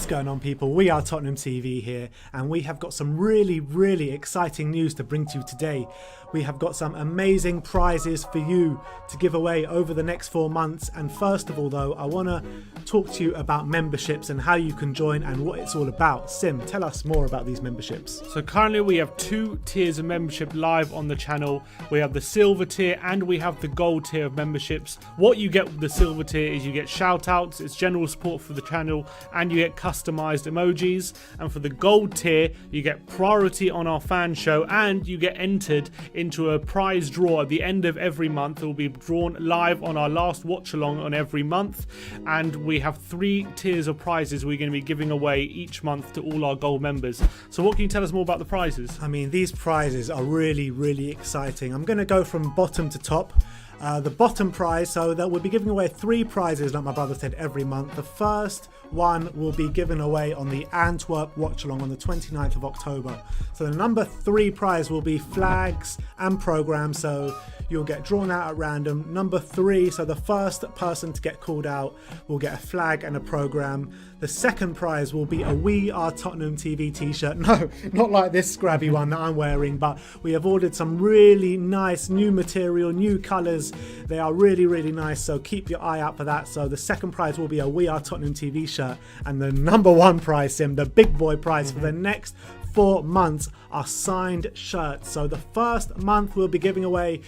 What's going on, people? We are Tottenham TV here, and we have got some really exciting news to bring to you today. We have got some amazing prizes for you to give away over the next 4 months. And first of all, though, I want to talk to you about memberships and how you can join and what it's all about. Sim, tell us more about these memberships. So currently we have 2 tiers of membership live on the channel. We have the silver tier and we have the gold tier of memberships. What you get with the silver tier is you get shout outs, it's general support for the channel, and you get customized emojis. And for the gold tier, you get priority on our fan show, and you get entered into a prize draw at the end of every month. It will be drawn live on our last watch along on every month, and we have 3 tiers of prizes we're going to be giving away each month to all our gold members. So what can you tell us more about the prizes? I mean, these prizes are really exciting. I'm going to go from bottom to top. The bottom prize, so that we'll be giving away 3 prizes, like my brother said, every month. The first one will be given away on the Antwerp watch along on the 29th of October. So the number 3 prize will be flags and programs, so you'll get drawn out at random. Number 3, so the first person to get called out will get a flag and a program. The second prize will be a We Are Tottenham TV t-shirt. No, not like this scrabby one that I'm wearing, but we have ordered some really nice new material, new colours. They are really nice, so keep your eye out for that. So the second prize will be a We Are Tottenham TV shirt, and the number 1 prize, Sim, the big boy prize for the next 4 months are signed shirts. So the first month we'll be giving away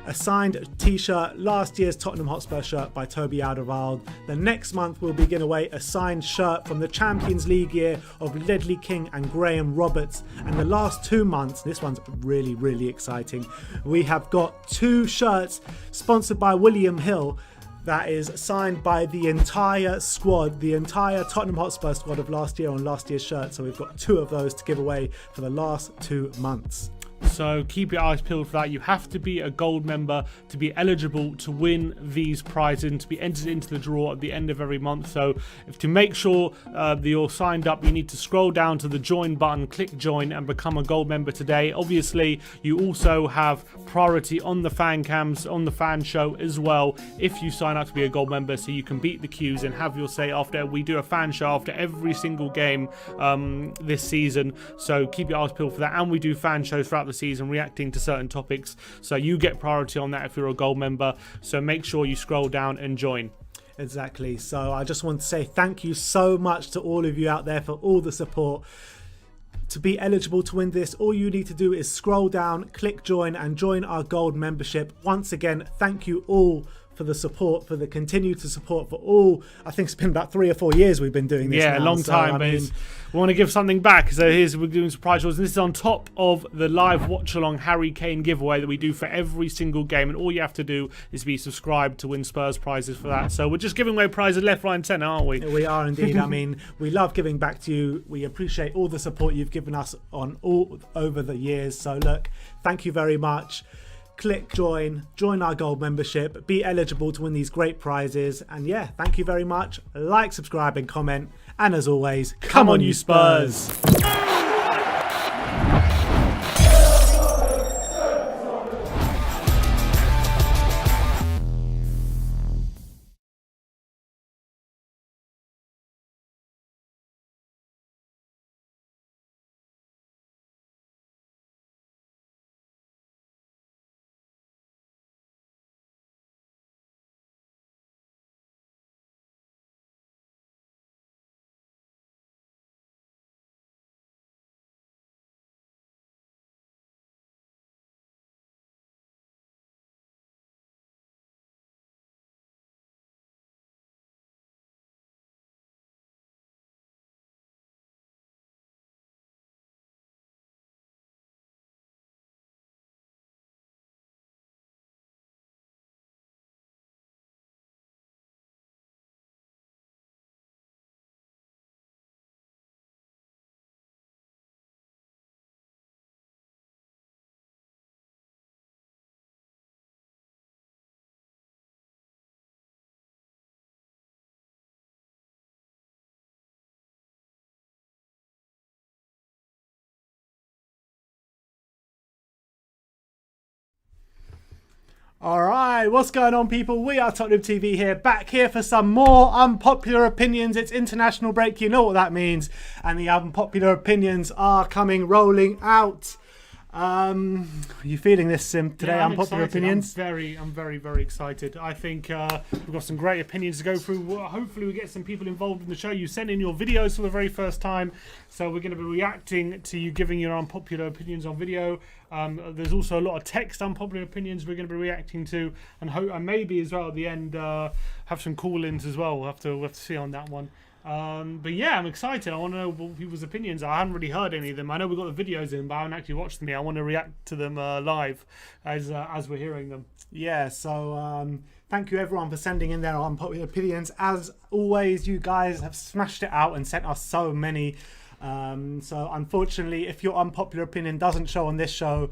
a signed t-shirt, last year's Tottenham Hotspur shirt by Toby Alderweireld. The next month we'll be giving away a signed shirt from the Champions League year of Ledley King and Graham Roberts. And the last 2 months, this one's really exciting, we have got 2 shirts sponsored by William Hill that is signed by the entire squad, the entire Tottenham Hotspur squad of last year on last year's shirt. So we've got 2 of those to give away for the last 2 months. So keep your eyes peeled for that. You have to be a gold member to be eligible to win these prizes and to be entered into the draw at the end of every month. So to make sure that you're signed up, you need to scroll down to the join button, click join, and become a gold member today. Obviously, you also have priority on the fan cams, on the fan show as well, if you sign up to be a gold member, so you can beat the queues and have your say after. We do a fan show after every single game this season, so keep your eyes peeled for that. And we do fan shows throughout the season reacting to certain topics, so you get priority on that if you're a gold member. So make sure you scroll down and join. Exactly. So I just want to say thank you so much to all of you out there for all the support. To be eligible to win this, all you need to do is scroll down, click join, and join our gold membership. Once again, thank you all for the support, for the continued support for all. I think it's been about 3 or 4 years we've been doing this. Yeah, now. a long time. But we want to give something back. So we're doing surprise draws, and this is on top of the live watch along Harry Kane giveaway that we do for every single game. And all you have to do is be subscribed to win Spurs prizes for that. So we're just giving away prizes left, right, and centre, aren't we? We are indeed. I mean, we love giving back to you. We appreciate all the support you've given us on all over the years. So look, thank you very much. Click join our gold membership, be eligible to win these great prizes. And yeah, thank you very much. Like, subscribe, and comment. And as always, come on you Spurs. All right, what's going on, people? We are Tottenham TV here, back here for some more unpopular opinions. It's international break, you know what that means, and the unpopular opinions are rolling out. Are you feeling this, Sim, today? Yeah, unpopular excited. opinions? I'm very excited. I think we've got some great opinions to go through. Hopefully we get some people involved in the show. You sent in your videos for the very first time, so we're going to be reacting to you giving your unpopular opinions on video. There's also a lot of text unpopular opinions we're going to be reacting to, and maybe as well at the end have some call-ins as well. We'll have to see on that one. But yeah, I'm excited. I want to know people's opinions. I haven't really heard any of them. I know we've got the videos in, but I haven't actually watched them yet. I want to react to them live as we're hearing them. Yeah, so thank you everyone for sending in their unpopular opinions. As always, you guys have smashed it out and sent us so many. So unfortunately, if your unpopular opinion doesn't show on this show,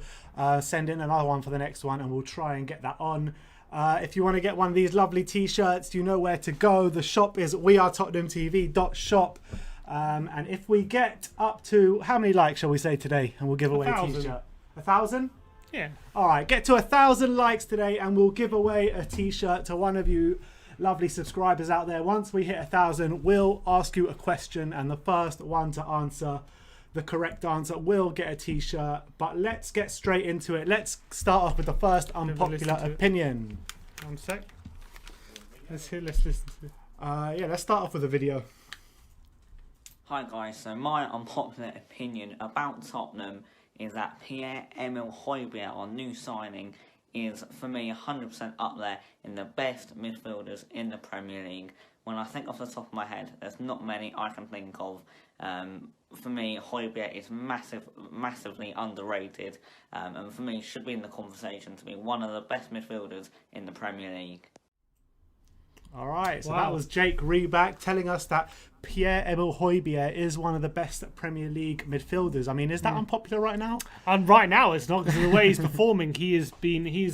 send in another one for the next one and we'll try and get that on. If you want to get one of these lovely t-shirts, you know where to go. The shop is WeAreTottenhamTV.shop. And if we get up to, how many likes shall we say today, and we'll give away a t-shirt? 1,000? Yeah. All right, get to 1,000 likes today and we'll give away a t-shirt to one of you lovely subscribers out there. Once we hit 1,000, we'll ask you a question, and the first one to answer the correct answer will get a t-shirt. But let's get straight into it. Let's start off with the first unpopular opinion. 1 sec. Let's listen to it. Yeah, let's start off with a video. Hi guys, so my unpopular opinion about Tottenham is that Pierre, Emile, Hojbjerg, our new signing, is for me 100% up there in the best midfielders in the Premier League. When I think off the top of my head, there's not many I can think of. For me, Hojbjerg is massively underrated, and for me should be in the conversation to be one of the best midfielders in the Premier League. All right, so Wow. that was Jake Reback telling us that Pierre-Emile Hojbjerg is one of the best Premier League midfielders. I mean, is that unpopular right now? And right now it's not, because of the way he's performing. He's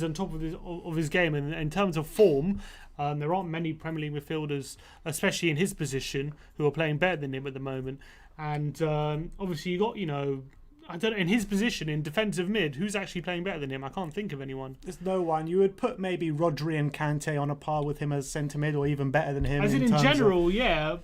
on top of his game, and in terms of form, there aren't many Premier League midfielders, especially in his position, who are playing better than him at the moment. And obviously you got, I don't know, in his position in defensive mid, who's actually playing better than him? I can't think of anyone. There's no one. You would put maybe Rodri and Kante on a par with him as centre mid, or even better than him. As in general, yeah.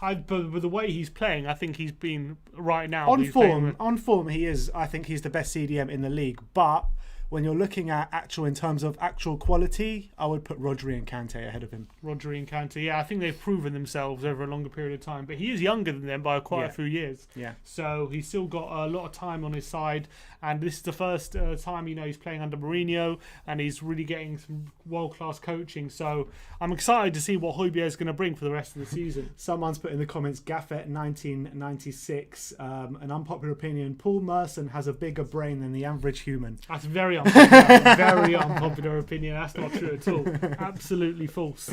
But with the way he's playing, I think he's been right now. On form, he is. I think he's the best CDM in the league. But when you're looking at in terms of actual quality, I would put Rodri and Kante ahead of him. Rodri and Kante, yeah, I think they've proven themselves over a longer period of time. But he is younger than them by quite a few years. Yeah. So he's still got a lot of time on his side. And this is the first time, he's playing under Mourinho, and he's really getting some world-class coaching. So I'm excited to see what Hojbjerg is going to bring for the rest of the season. Someone's put in the comments, Gaffet 1996, an unpopular opinion, Paul Merson has a bigger brain than the average human. That's very unpopular. Very unpopular opinion. That's not true at all. Absolutely false.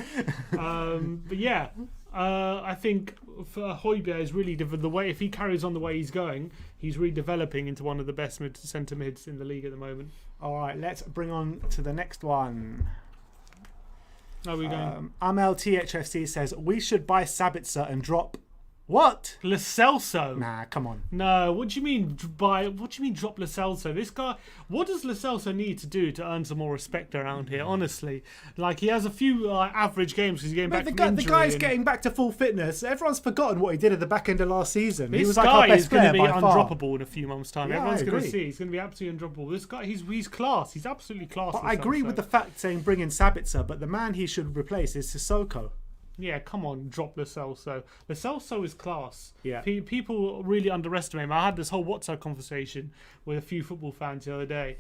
But yeah, I think for Hojbjerg is really the way, if he carries on the way he's going, he's really developing into one of the best centre mids in the league at the moment. All right, let's bring on to the next one. How are we going? Emile THFC says we should buy Sabitzer and drop. What? Lo Celso? Nah, come on. No, what do you mean drop Lo Celso? This guy, what does Lo Celso need to do to earn some more respect around here, honestly? Like, he has a few average games because he's getting back from injury. The guy's getting back to full fitness. Everyone's forgotten what he did at the back end of last season. He was like our our best is going to be player by far. undroppable in a few months' time. Yeah, Everyone's going to agree. see. He's going to be absolutely undroppable. This guy, he's class. He's absolutely class. But I agree with the fact saying bring in Sabitzer, but the man he should replace is Sissoko. Yeah, come on, drop Lo Celso. Lo Celso is class. Yeah. People really underestimate him. I had this whole WhatsApp conversation with a few football fans the other day,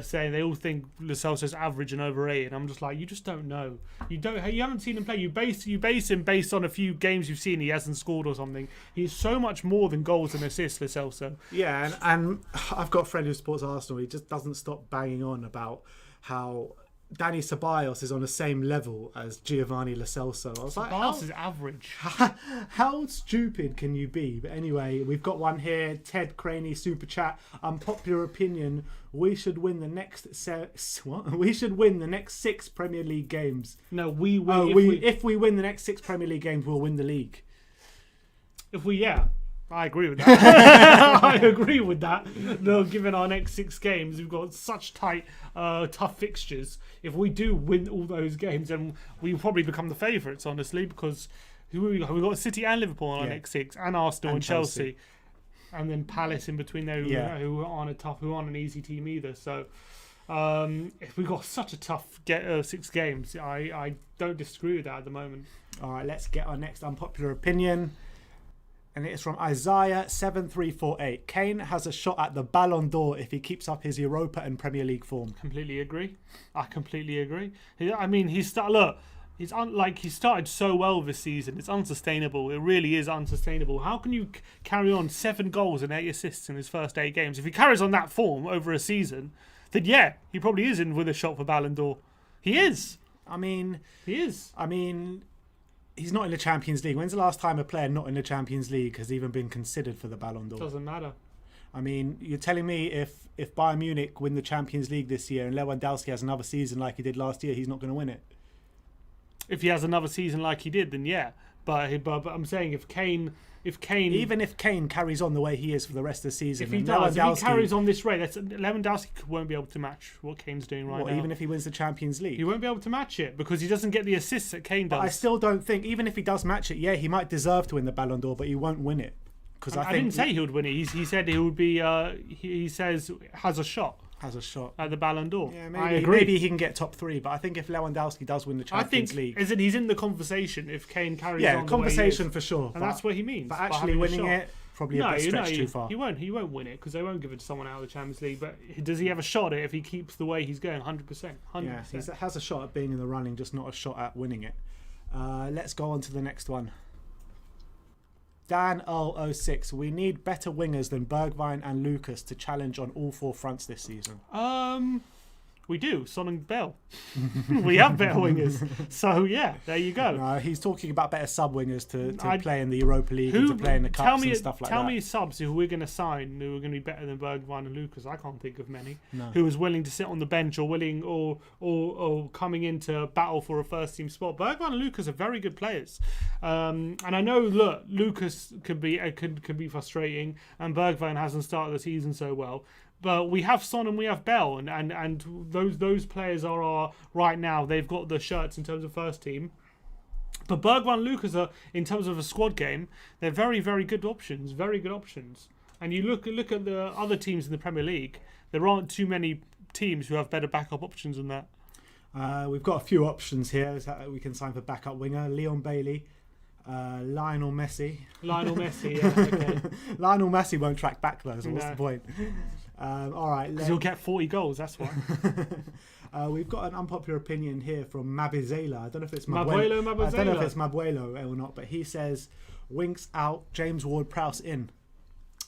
saying they all think Lo Celso's average and overrated. I'm just like, you just don't know. You haven't seen him play. You base him based on a few games you've seen he hasn't scored or something. He's so much more than goals and assists, Lo Celso. Yeah, and I've got a friend who supports Arsenal. He just doesn't stop banging on about how Danny Ceballos is on the same level as Giovanni Lo Celso. I was like, Ceballos is average. How stupid can you be? But anyway, we've got one here. Ted Craney super chat. Unpopular opinion: we should win the next We should win the next 6 Premier League games. No, we will. Oh, if we win the next 6 Premier League games, we'll win the league. If we, yeah. I agree with that. I agree with that. No, given our next 6 games, we've got such tight, tough fixtures. If we do win all those games, then we'll probably become the favourites, honestly, because we've got City and Liverpool on our next 6, and Arsenal and Chelsea. And then Palace in between there, who aren't an easy team either. So if we've got such a tough 6 games, I don't disagree with that at the moment. All right, let's get our next unpopular opinion. And it's from Isaiah7348. Kane has a shot at the Ballon d'Or if he keeps up his Europa and Premier League form. Completely agree. I completely agree. I mean, he started so well this season. It's unsustainable. It really is unsustainable. How can you carry on 7 goals and 8 assists in his first 8 games? If he carries on that form over a season, then yeah, he probably is in with a shot for Ballon d'Or. He is. He is. He's not in the Champions League. When's the last time a player not in the Champions League has even been considered for the Ballon d'Or? Doesn't matter. You're telling me if Bayern Munich win the Champions League this year and Lewandowski has another season like he did last year, he's not going to win it? If he has another season like he did, then yeah. But I'm saying if Kane, even if Kane carries on the way he is for the rest of the season, if he carries on this rate, Lewandowski won't be able to match what Kane's doing right now. Even if he wins the Champions League, he won't be able to match it because he doesn't get the assists that Kane does. But I still don't think, even if he does match it, he might deserve to win the Ballon d'Or, but he won't win it. Because I didn't say he would win it. He said he would be. He says has a shot. At the Ballon d'Or. Yeah, I agree. Maybe he can get top 3, but I think if Lewandowski does win the Champions League, he's in the conversation if Kane carries on. Yeah, conversation for sure. And that's what he means. But actually winning it, probably a bit stretched too far. He won't win it because they won't give it to someone out of the Champions League. But does he have a shot at it if he keeps the way he's going? 100%. 100%. Yeah, he has a shot at being in the running, just not a shot at winning it. Let's go on to the next one. Dan Earl 06. We need better wingers than Bergwijn and Lucas to challenge on all 4 fronts this season. We do. Son and Bell. We have better wingers. So yeah, there you go. No, he's talking about better sub wingers to play in the Europa League and to play in the cups and stuff like that. Tell me subs who we're going to sign who are going to be better than Bergwijn and Lucas. I can't think of many. No. Who is willing to sit on the bench or willing or coming into battle for a first team spot. Bergwijn and Lucas are very good players. And I know, look, Lucas could be frustrating and Bergwijn hasn't started the season so well. But we have Son and we have Bell, and those players are right now. They've got the shirts in terms of first team. But Bergwijn and Lucas are, in terms of a squad game, they're very, very good options. Very good options. And you look at the other teams in the Premier League. There aren't too many teams who have better backup options than that. We've got a few options here that we can sign for backup winger. Leon Bailey. Lionel Messi. Yeah. Okay. Lionel Messi won't track back though, so what's the point? All right. Because he'll get 40 goals, that's why. We've got an unpopular opinion here from Mabizela. I don't know if it's Mabuelo. I don't know if it's Mabuelo or not, but he says, Winks out, James Ward-Prowse in.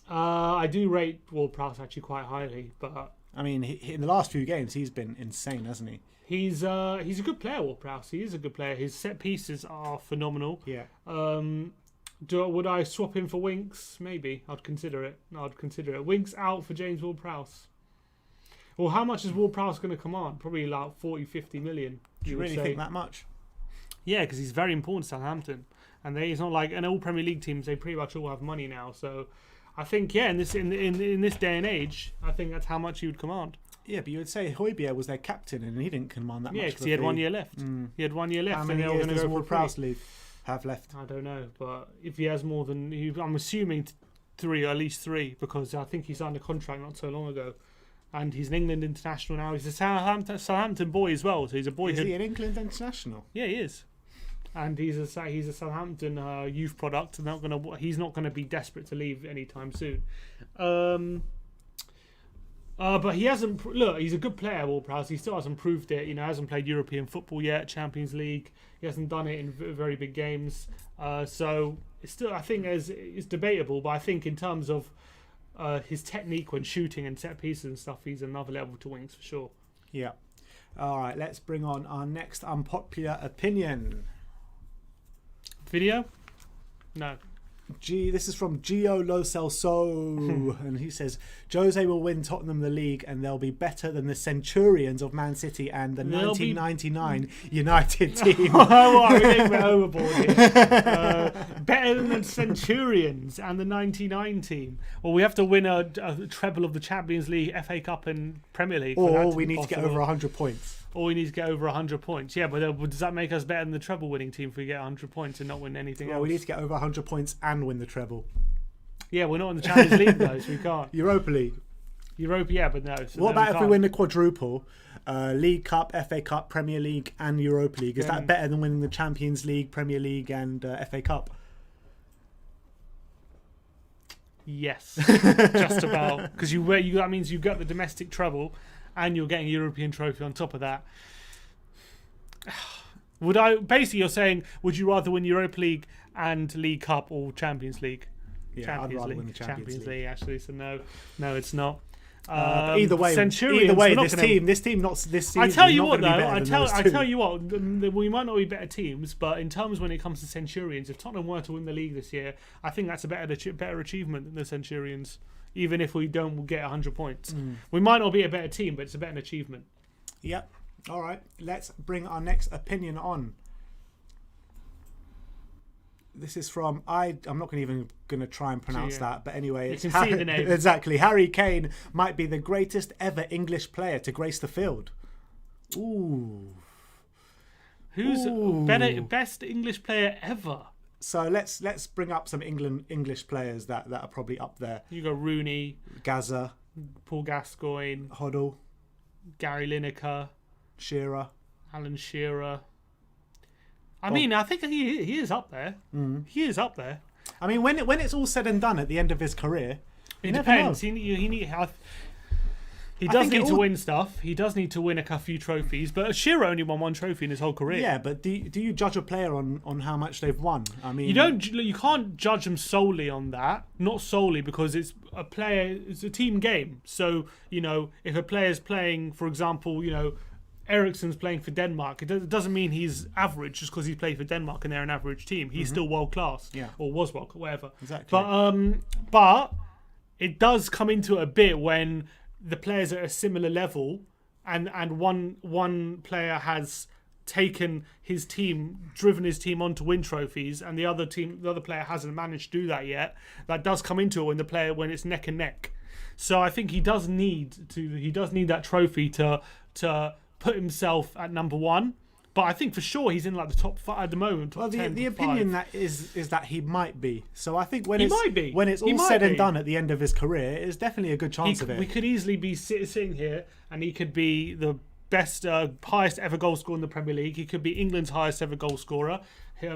I do rate Ward-Prowse actually quite highly, but... in the last few games, he's been insane, hasn't he? He's a good player, Ward-Prowse. He is a good player. His set pieces are phenomenal. Yeah. Would I swap him for Winks? Maybe. I'd consider it. Winks out for James Ward-Prowse. Well, how much is Ward-Prowse going to command? Probably like 40, 50 million. Do you really think that much? Yeah, because he's very important to Southampton. And it's not like... And all Premier League teams, they pretty much all have money now. So I think, in this day and age, I think that's how much he would command. Yeah, but you would say Hojbjerg was their captain and he didn't command that much. Yeah, because he had 1 year left. He had 1 year left. How many years does Ward-Prowse have left? I don't know, but if he has more than... I'm assuming 3, or at least 3, because I think he signed a contract not so long ago. And he's an England international now. He's a Southampton boy as well, so he's a boy. Is he an England international? Yeah, he is. And he's a Southampton youth product. And he's not gonna be desperate to leave anytime soon. But he hasn't. Look, he's a good player, Ward-Prowse. He still hasn't proved it. Hasn't played European football yet, Champions League. He hasn't done it in very big games. So it's still, I think, it's debatable. But I think in terms of his technique when shooting and set pieces and stuff, he's another level to Winks for sure. Yeah. All right. Let's bring on our next unpopular opinion. Video? No. This is from Gio Lo Celso, and he says Jose will win Tottenham the league and they'll be better than the Centurions of Man City and the 1999 United team. Well, I think we're overboard here. Better better than the Centurions and the 99 team? Or we have to win a treble of the Champions League, FA Cup, and Premier League. Or we need to get over 100 points. Or we need to get over 100 points. Yeah, but does that make us better than the treble winning team if we get 100 points and not win anything else? We need to get over 100 points and win the treble. Yeah, we're not in the Champions League though, so we can't. Europa League. Europa, yeah, but no. So what about if we win the quadruple? League Cup, FA Cup, Premier League, and Europa League. Is that better than winning the Champions League, Premier League, and FA Cup? Yes, just about. Because that means you got the domestic treble, and you're getting a European trophy on top of that. Basically, you're saying, would you rather win Europa League and League Cup or Champions League? Yeah, Champions I'd rather League. win the Champions League. Actually. So no, it's not. Either way, this team not this season. I tell you what, though. I tell you what. We might not be better teams, but in terms when it comes to Centurions, if Tottenham were to win the league this year, I think that's a better achievement than the Centurions. Even if we don't get 100 points, we might not be a better team, but it's a better achievement. Yep. All right. Let's bring our next opinion on. This is from I'm not even going to try and pronounce that, but anyway, you can see the name. Exactly. Harry Kane might be the greatest ever English player to grace the field. Ooh. Who's best English player ever? So let's bring up some English players that are probably up there. You got Rooney, Gazza, Paul Gascoigne, Hoddle, Gary Lineker, Shearer, Alan Shearer. I mean, I think he is up there. He is up there. I mean, when it's all said and done at the end of his career, it depends. He does need to win stuff. He does need to win a few trophies. But Shearer only won one trophy in his whole career. Yeah, but do you judge a player on how much they've won? I mean, you can't judge them solely on that. Not solely, because it's a team game. So if a player's playing, for example, Eriksen's playing for Denmark. It doesn't mean he's average just because he's played for Denmark and they're an average team. He's still world class, or was world, whatever. Exactly. But it does come into it a bit when the players are at a similar level, and one player has taken his team, driven his team on to win trophies, and the other player hasn't managed to do that yet. That does come into it when it's neck and neck. So I think he does need that trophy to put himself at number one, but I think for sure he's in like the top 5 at the moment. Well, the opinion that is that he might be. So I think when it's all said and done at the end of his career, it's definitely a good chance of it. We could easily be sitting here, and he could be the best, highest ever goal scorer in the Premier League. He could be England's highest ever goal scorer.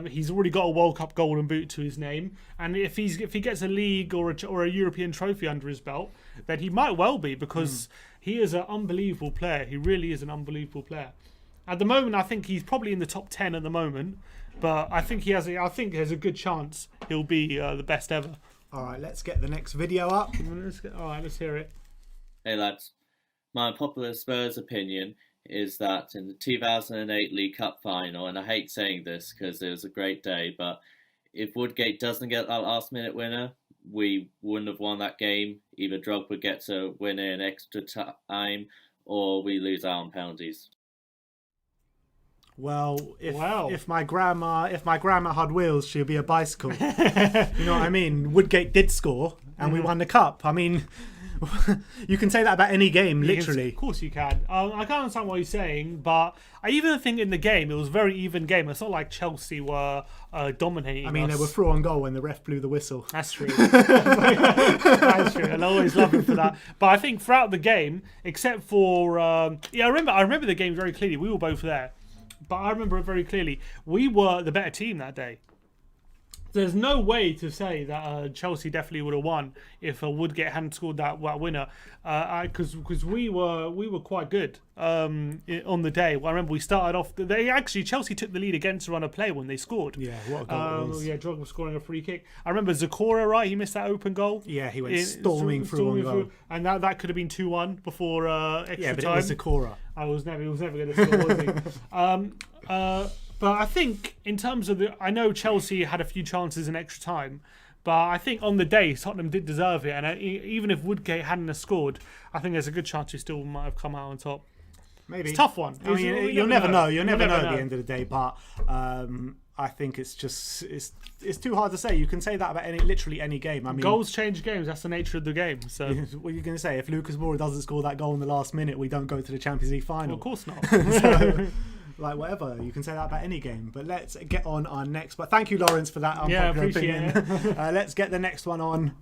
He's already got a World Cup golden boot to his name, and if he gets a league or a European trophy under his belt, then he might well be, because he is an unbelievable player. He really is an unbelievable player. At the moment, I think he's probably in the top 10 at the moment, but I think there's a good chance he'll be the best ever. All right, let's get the next video up. Let's hear it. Hey lads, my unpopular Spurs opinion is that in the 2008 League Cup final, and I hate saying this because it was a great day, but if Woodgate doesn't get that last minute winner, we wouldn't have won that game. Either Drogba gets a winner in extra time, or we lose out on penalties. Well, if my grandma had wheels, she'd be a bicycle. You know what I mean? Woodgate did score, and we won the cup. I mean, you can say that about any game, literally. Of course you can. I can't understand what he's saying, but I even think in the game it was a very even game. It's not like Chelsea were dominating. I mean, they were through on goal when the ref blew the whistle. That's true. That's true. I'll always love him for that. But I think throughout the game, except for I remember the game very clearly. We were both there, but I remember it very clearly. We were the better team that day. There's no way to say that Chelsea definitely would have won if Woodgate hadn't scored that winner, because we were quite good on the day. I remember we started off. Chelsea took the lead against a run of play when they scored. Yeah, what a goal it was. Yeah, Drogba scoring a free kick. I remember Zakora, right? He missed that open goal. Yeah, he went storming through on goal, and that could have been 2-1 before extra time. Yeah, but it was Zakora. He was never going to score, was he? But I think in terms of I know Chelsea had a few chances in extra time, but I think on the day Tottenham did deserve it, and even if Woodgate hadn't have scored, I think there's a good chance he still might have come out on top. Maybe it's a tough one. I mean, you'll never know. You'll never know at the end of the day. But I think it's too hard to say. You can say that about literally any game. I mean, goals change games. That's the nature of the game. So what are you going to say? If Lucas Moura doesn't score that goal in the last minute, we don't go to the Champions League final. Well, of course not. So, like, whatever. You can say that about any game. But let's get on our next. But thank you, Lawrence, for that unpopular opinion. Let's get the next one on.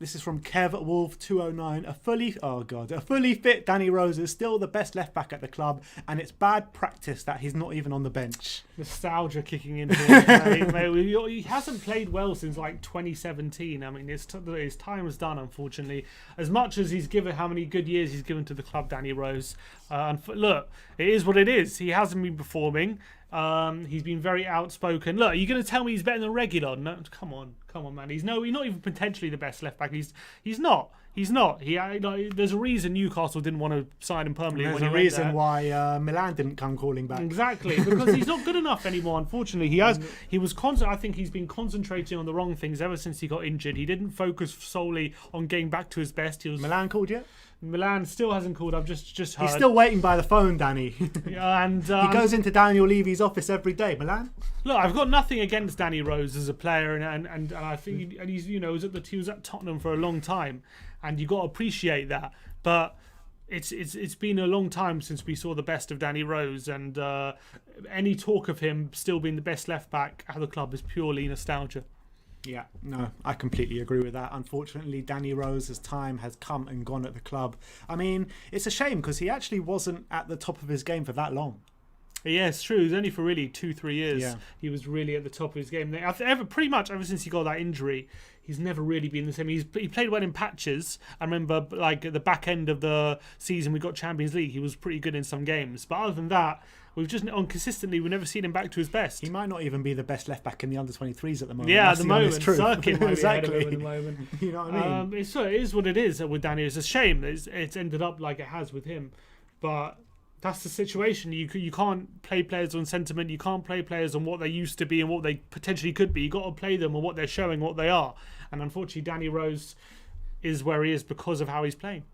This is from Kev Wolf 209. A fully fit Danny Rose is still the best left back at the club, and it's bad practice that he's not even on the bench. Nostalgia kicking in here. Mate, he hasn't played well since like 2017. I mean, his time is done, unfortunately. As much as he's given how many good years he's given to the club, Danny Rose. Look, it is what it is. He hasn't been performing. He's been very outspoken. Look, are you going to tell me he's better than Reguilon? No, come on, man. He's not even potentially the best left back. He's not. There's a reason Newcastle didn't want to sign him permanently. There's a reason why Milan didn't come calling back. Exactly, because he's not good enough anymore. Unfortunately, I think he's been concentrating on the wrong things ever since he got injured. He didn't focus solely on getting back to his best. Milan called yet? Milan still hasn't called. I've just heard. He's still waiting by the phone, Danny. And he goes into Daniel Levy's office every day. Milan. Look, I've got nothing against Danny Rose as a player, and I think he's he was at Tottenham for a long time, and you got to appreciate that. But it's been a long time since we saw the best of Danny Rose, and any talk of him still being the best left back at the club is purely nostalgia. Yeah, no, I completely agree with that. Unfortunately, Danny Rose's time has come and gone at the club. I mean, it's a shame because he actually wasn't at the top of his game for that long. Yeah, it's true. It was only for really 2-3 years. Yeah. He was really at the top of his game. Pretty much ever since he got that injury, he's never really been the same. He played well in patches. I remember, like, at the back end of the season, we got Champions League. He was pretty good in some games. But other than that, we've never seen him back to his best. He might not even be the best left back in the under-23s at the moment. Yeah, at the moment. Circuit might exactly. be ahead of him at the moment. You know what I mean? It is what it is with Danny. It's a shame that it's ended up like it has with him. But that's the situation. You can't play players on sentiment. You can't play players on what they used to be and what they potentially could be. You got to play them on what they're showing, what they are. And unfortunately, Danny Rose is where he is because of how he's playing.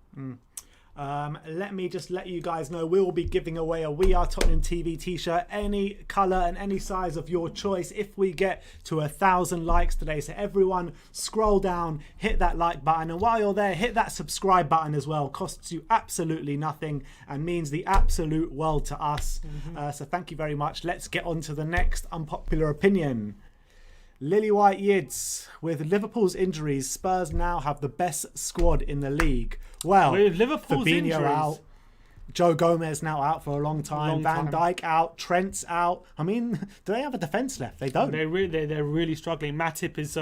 Let me just let you guys know we will be giving away a We Are Tottenham TV t-shirt, any colour and any size of your choice, if we get to 1,000 likes today. So everyone scroll down, hit that like button, and while you're there, hit that subscribe button as well. Costs you absolutely nothing and means the absolute world to us. So thank you very much. Let's get on to the next unpopular opinion. Lily White Yids, with Liverpool's injuries, Spurs now have the best squad in the league. Well, with Liverpool's Fabinho injuries out, Joe Gomez now out for a long time, Van Dijk out, Trent's out. I mean, do they have a defence left? They don't. They're really struggling. Matip is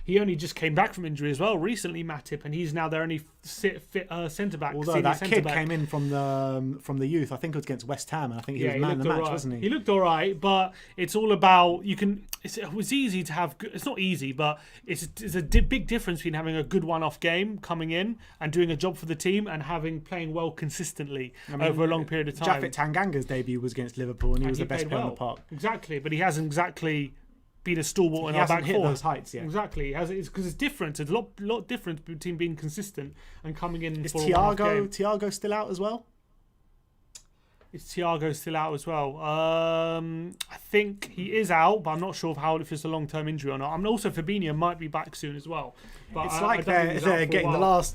he only just came back from injury as well recently, Matip, and he's now their only fit centre back. Although that kid came in from the youth, I think it was against West Ham, and I think he was man of the match, wasn't he? He looked all right, but it's all about it was easy to have. It's not easy, but it's a big difference between having a good one-off game coming in and doing a job for the team and playing well consistently over a long period of time. Japhet Tanganga's debut was against Liverpool, and he was the best player on the park. Exactly, but he hasn't exactly been a stalwart in our back four. He hasn't hit those heights yet. Exactly, it's because it's different. There's a lot difference between being consistent and coming in. Is Thiago still out as well? Is Thiago still out as well? I think he is out, but I'm not sure if it's a long-term injury or not. I'm also Fabinho might be back soon as well. But it's like they're getting the last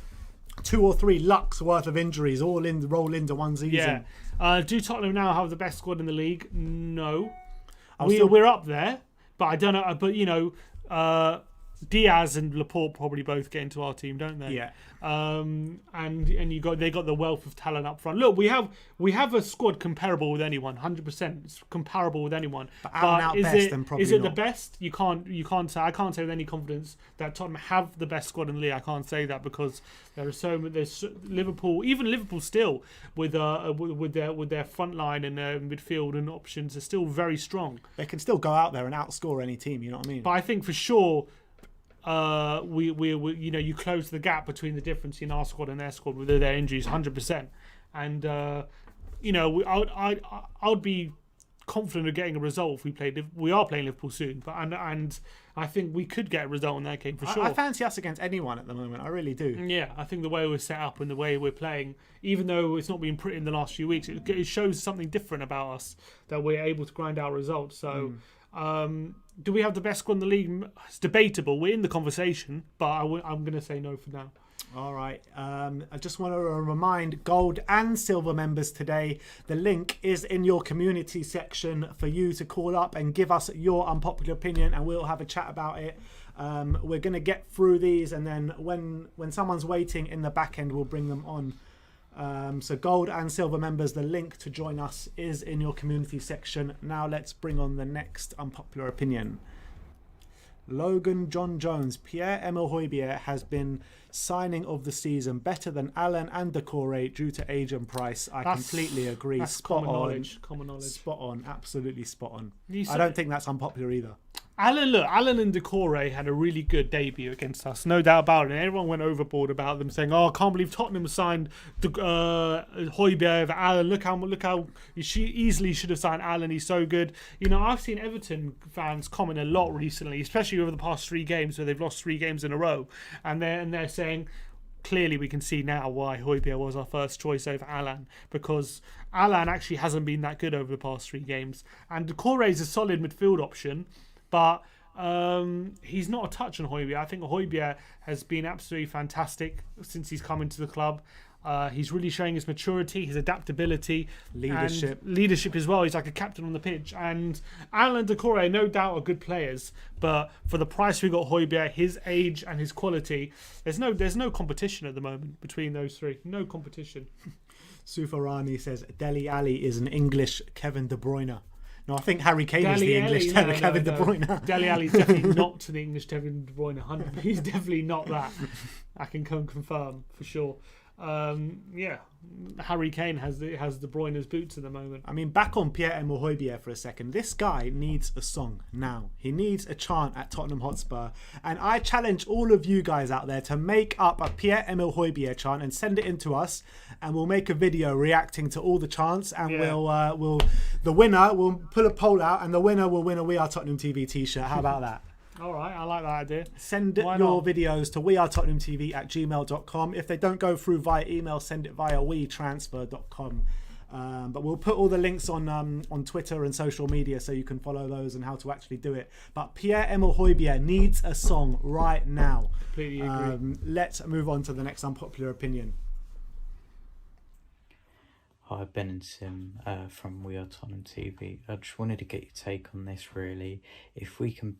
2 or 3 lucks worth of injuries all roll into one season. Yeah. Do Tottenham now have the best squad in the league? No. We're up there, but I don't know. But Diaz and Laporte probably both get into our team, don't they? Yeah. And they got the wealth of talent up front. Look, we have a squad comparable with anyone, 100%. It's comparable with anyone. But is it the best? You can't say. I can't say with any confidence that Tottenham have the best squad in the league. I can't say that because there's Liverpool, even Liverpool still with their front line and their midfield and options are still very strong. They can still go out there and outscore any team. You know what I mean? But I think for sure. You close the gap between the difference in our squad and their squad with their injuries 100%, and I would be confident of getting a result if we are playing Liverpool soon. But and I think we could get a result in that game for sure. I fancy us against anyone at the moment. I really do. Yeah, I think the way we're set up and the way we're playing, even though it's not been pretty in the last few weeks, it shows something different about us, that we're able to grind out results. So, do we have the best squad in the league? It's debatable. We're in the conversation, but I'm going to say no for now. All right. I just want to remind gold and silver members today, the link is in your community section for you to call up and give us your unpopular opinion, and we'll have a chat about it. We're going to get through these, and then when someone's waiting in the back end, we'll bring them on. So gold and silver members, the link to join us is in your community section. Now let's bring on the next unpopular opinion. Logan John Jones, Pierre-Emile Hojbjerg has been signing of the season, better than Allen and Decore due to age and price. I completely agree. That's Spot common on. knowledge. Common knowledge. Spot on. Absolutely spot on. You I don't think that's unpopular either. Alan and Decore had a really good debut against us, no doubt about it. And everyone went overboard about them, saying, "Oh, I can't believe Tottenham signed Hojbjerg over Alan. Look how she easily should have signed Alan. He's so good." You know, I've seen Everton fans comment a lot recently, especially over the past 3 games where they've lost 3 games in a row, and they're saying, clearly we can see now why Hojbjerg was our first choice over Alan, because Alan actually hasn't been that good over the past 3 games, and Decore is a solid midfield option. But he's not a touch on Hojbjerg. I think Hojbjerg has been absolutely fantastic since he's come into the club. He's really showing his maturity, his adaptability, leadership as well. He's like a captain on the pitch. And Alan and Decore, no doubt, are good players. But for the price we got Hojbjerg, his age and his quality, there's no competition at the moment between those 3. No competition. Sufarani says Dele Alli is an English Kevin De Bruyne. No, I think Harry Kane is the English Kevin De Bruyne. Dele Alli's definitely not to the English Kevin De Bruyne. He's definitely not that. I can confirm for sure. Harry Kane has De Bruyne's boots at the moment. I mean, back on Pierre-Emile Hojbjerg for a second. This guy needs a song now. He needs a chant at Tottenham Hotspur. And I challenge all of you guys out there to make up a Pierre-Emile Hojbjerg chant and send it in to us. And we'll make a video reacting to all the chants. And the winner will pull a poll out, and the winner will win a We Are Tottenham TV t-shirt. How about that? All right, I like that idea. Send your videos to wearetottenhamtv@gmail.com. If they don't go through via email, send it via wetransfer.com. But we'll put all the links on Twitter and social media so you can follow those and how to actually do it. But Pierre-Emile Hojbjerg needs a song right now. Completely agree. Let's move on to the next unpopular opinion. Hi, Ben and Sim from We Are Tottenham TV. I just wanted to get your take on this, really. If we can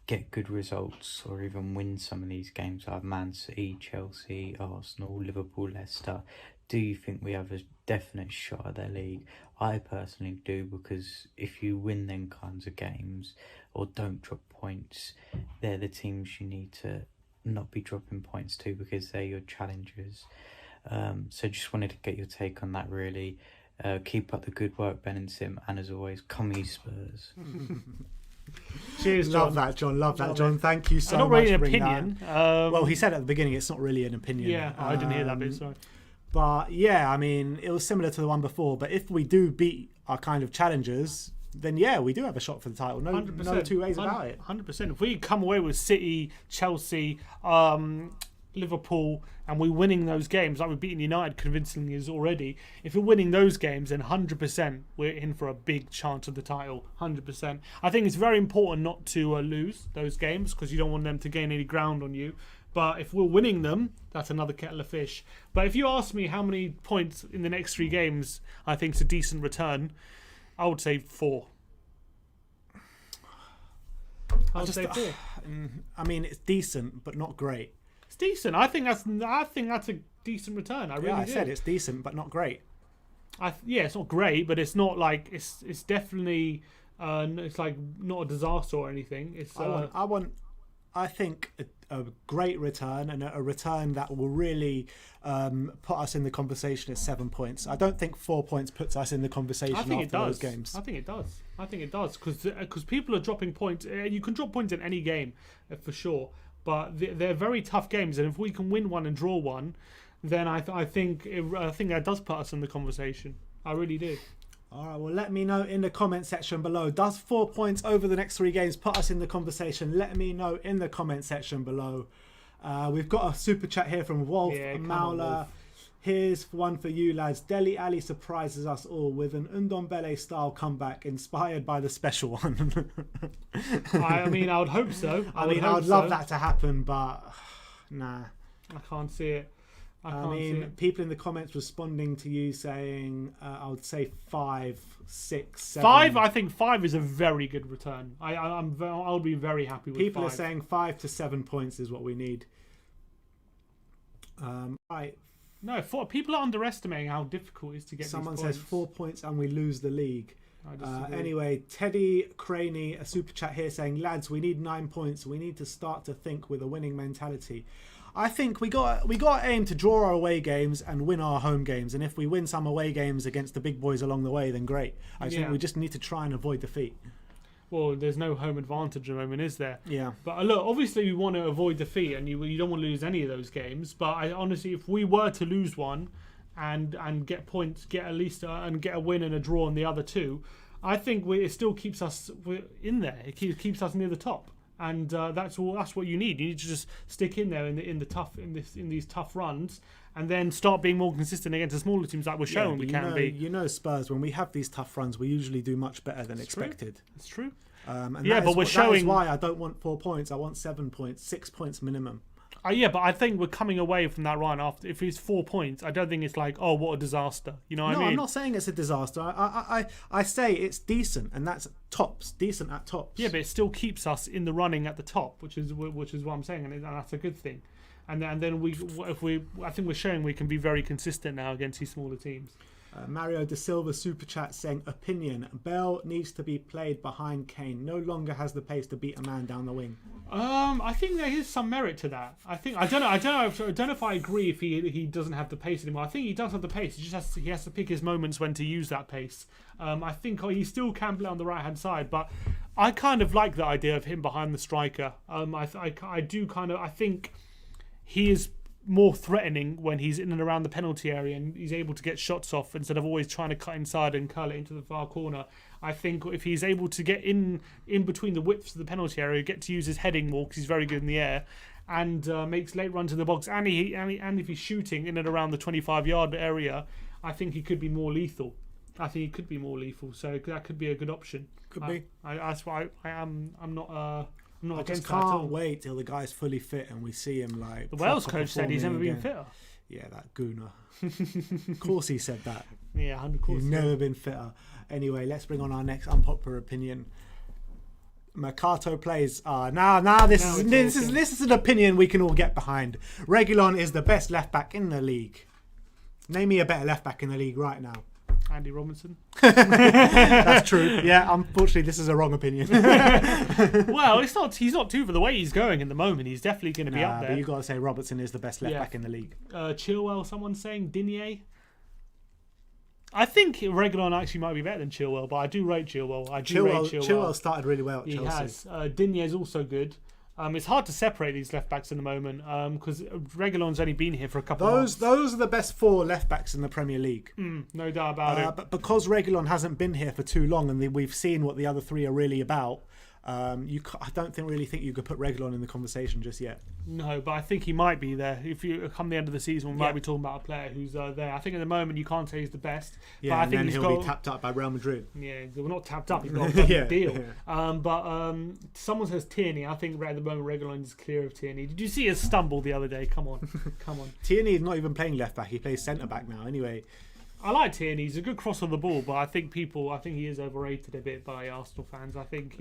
get good results or even win some of these games like Man City, Chelsea, Arsenal, Liverpool, Leicester, do you think we have a definite shot at their league? I personally do, because if you win them kinds of games or don't drop points, they're the teams you need to not be dropping points to, because they're your challengers. So just wanted to get your take on that, really. Keep up the good work, Ben and Sim, and as always, come you Spurs. Cheers, John. Love that, John. Love that, John. Thank you so much. Not really for an opinion. Well, he said at the beginning it's not really an opinion. Yeah, I didn't hear that bit, sorry. But yeah, I mean, it was similar to the one before. But if we do beat our kind of challengers, then yeah, we do have a shot for the title. No 2 ways about it. 100%. If we come away with City, Chelsea, Liverpool, and we're winning those games, like we're beating United convincingly as already, if we're winning those games, then 100% we're in for a big chance of the title. 100%. I think it's very important not to lose those games, because you don't want them to gain any ground on you. But if we're winning them, that's another kettle of fish. But if you ask me how many points in the next 3 games I think is a decent return, I would say 4. I would say 4. I mean, it's decent, but not great. It's decent. I think that's a decent return. I said it's decent, but not great. It's not great, but it's not like it's definitely it's like not a disaster or anything. It's I think a great return, and a return that will really put us in the conversation at 7 points. I don't think 4 points puts us in the conversation after those games. I think it does because people are dropping points. You can drop points in any game for sure, but they're very tough games, and if we can win one and draw one, then I think that does put us in the conversation. I really do. All right, well, let me know in the comment section below. Does 4 points over the next 3 games put us in the conversation? Let me know in the comment section below. We've got a super chat here from Wolf Mauler. Here's one for you, lads. Dele Alli surprises us all with an Ndombele style comeback inspired by the special one. I mean, I would hope so. I would love that to happen, but nah. I can't see it. I mean, people in the comments responding to you saying, I would say 5, 6, 7. 5. I think 5 is a very good return. I'll be very happy with people 5. Are saying 5 to 7 points is what we need. Right. No, people are underestimating how difficult it is to get. Someone these points. says 4 points and we lose the league. I Anyway, Teddy Craney, a super chat here saying, lads, we need 9 points. We need to start to think with a winning mentality. I think we got to aim to draw our away games and win our home games. And if we win some away games against the big boys along the way, then great. I think we just need to try and avoid defeat. Well, there's no home advantage at the moment, is there? Yeah. But look, obviously we want to avoid defeat, and you don't want to lose any of those games. But honestly, if we were to lose one, and get points, get at least and get a win and a draw on the other 2, I think it still keeps us in there. It keeps us near the top. And that's what you need. You need to just stick in there in these tough runs, and then start being more consistent against the smaller teams like we're showing we can be. You know, Spurs, when we have these tough runs, we usually do much better than expected. It's true. And but we're showing. That is why I don't want 4 points. I want 7 points, 6 points minimum. But I think we're coming away from that run after. If it's 4 points, I don't think it's like, oh, what a disaster. You know what I mean? No, I'm not saying it's a disaster. I say it's decent, and that's decent at tops. Yeah, but it still keeps us in the running at the top, which is what I'm saying, and that's a good thing. And then I think we're showing we can be very consistent now against these smaller teams. Mario De Silva super chat saying, opinion, Bell needs to be played behind Kane. No longer has the pace to beat a man down the wing. I think there is some merit to that. I don't know if I agree if he doesn't have the pace anymore. I think he does have the pace. He has to pick his moments when to use that pace. I think he still can play on the right hand side, but I kind of like the idea of him behind the striker. I think he is more threatening when he's in and around the penalty area and he's able to get shots off instead of always trying to cut inside and curl it into the far corner. I think if he's able to get in between the widths of the penalty area, get to use his heading more because he's very good in the air, and makes late runs in the box, and if he's shooting in and around the 25-yard area, I think he could be more lethal. So that could be a good option. Could be. That's why I'm not. I just can't wait till the guy's fully fit and we see him like. The Wales coach said he's never been fitter. Yeah, that gooner. Of course he said that. Yeah, 100%. He's never been fitter. Anyway, let's bring on our next unpopular opinion. Mercato plays. This is an opinion we can all get behind. Reguilon is the best left back in the league. Name me a better left back in the league right now. Andy Robinson. That's true. Yeah, unfortunately, this is a wrong opinion. Well, it's not. He's not too for the way he's going in the moment. He's definitely going to be up there. But you got to say Robertson is the best left back in the league. Chilwell. Someone's saying Digne. I think Reguilon actually might be better than Chilwell, but I do rate Chilwell. Chilwell started really well at Chelsea. He has. Digne is also good. It's hard to separate these left backs in the moment because Reguilon's only been here for a couple of months. Those are the best 4 left backs in the Premier League. No doubt about it. But because Reguilon hasn't been here for too long and we've seen what the other 3 are really about, I don't really think you could put Reguilon in the conversation just yet. No, but I think he might be there. If you come the end of the season, we might be talking about a player who's there. I think at the moment you can't say he's the best. Yeah, but I think then he'll be tapped up by Real Madrid. Yeah, we're not tapped up. He's got a deal. Yeah. But someone says Tierney. I think at the moment Reguilon is clear of Tierney. Did you see his stumble the other day? Come on. Tierney is not even playing left back. He plays centre back now. Anyway. I like Tierney. He's a good cross of the ball, but I think he is overrated a bit by Arsenal fans. I think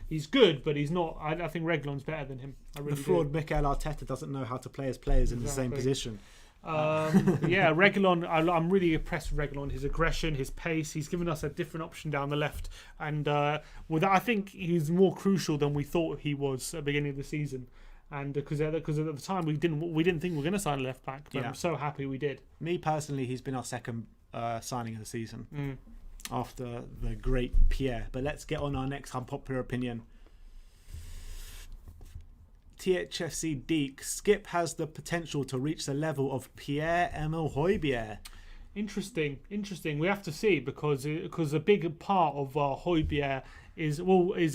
he's good, but he's not. I think Reguilon's better than him. The fraud Mikel Arteta doesn't know how to play his players in the same position. Reguilon. I'm really impressed with Reguilon. His aggression, his pace. He's given us a different option down the left, and with that, I think he's more crucial than we thought he was at the beginning of the season. And because at the time we didn't think we were going to sign a left back, but I'm so happy we did. Me personally, he's been our second signing of the season after the great Pierre. But let's get on our next unpopular opinion. THFC Deek, Skip has the potential to reach the level of Pierre Emile Hojbjerg. Interesting. We have to see because a big part of Hojbjerg is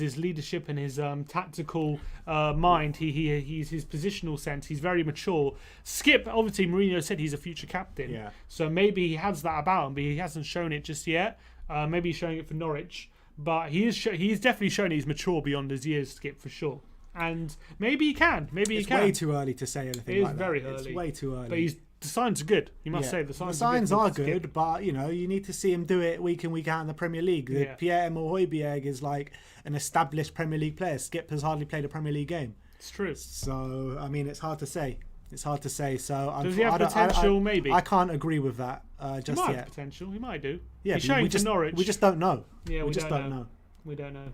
his leadership and his tactical mind. He's his positional sense. He's very mature. Skip, obviously, Mourinho said he's a future captain. Yeah. So maybe he has that about him, but he hasn't shown it just yet. Maybe he's showing it for Norwich, but he's definitely shown he's mature beyond his years. Skip for sure. And maybe he can. It's way too early to say anything. It like is that. very early. It's way too early. But the signs are good. You must say the signs are good. good, but you need to see him do it week in, week out in the Premier League. Pierre-Emile Hojbjerg is like an established Premier League player. Skip has hardly played a Premier League game. It's true. So I mean, it's hard to say. So does he have potential? Maybe I can't agree with that just he might yet. have potential. He might do. Yeah, he's showing for Norwich. We just don't know. Yeah, we just don't know. We don't know.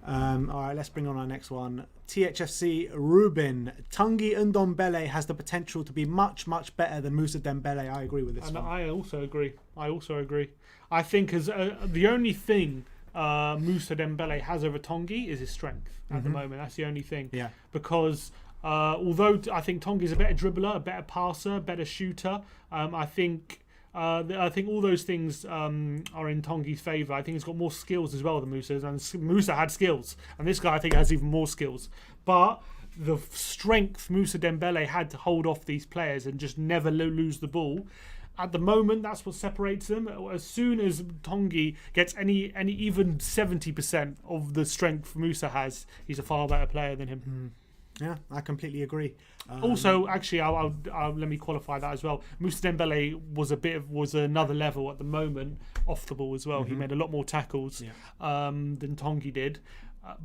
All right, let's bring on our next one. THFC Ruben. Tanguy Ndombele has the potential to be much, much better than Moussa Dembele. I agree with this one. I also agree. I think as the only thing Moussa Dembele has over Tanguy is his strength at the moment. That's the only thing. Yeah. Because although I think Tanguy is a better dribbler, a better passer, better shooter, I think all those things are in Tonguy's favour. I think he's got more skills as well than Moussa, and Moussa had skills, and this guy I think has even more skills. But the strength Moussa Dembele had to hold off these players and just never lose the ball. At the moment, that's what separates them. As soon as Tanguy gets any even 70% of the strength Moussa has, he's a far better player than him. Yeah, I completely agree. Also, actually, I'll let me qualify that as well. Moussa Dembele was another level at the moment off the ball as well. He made a lot more tackles than Tanguy did,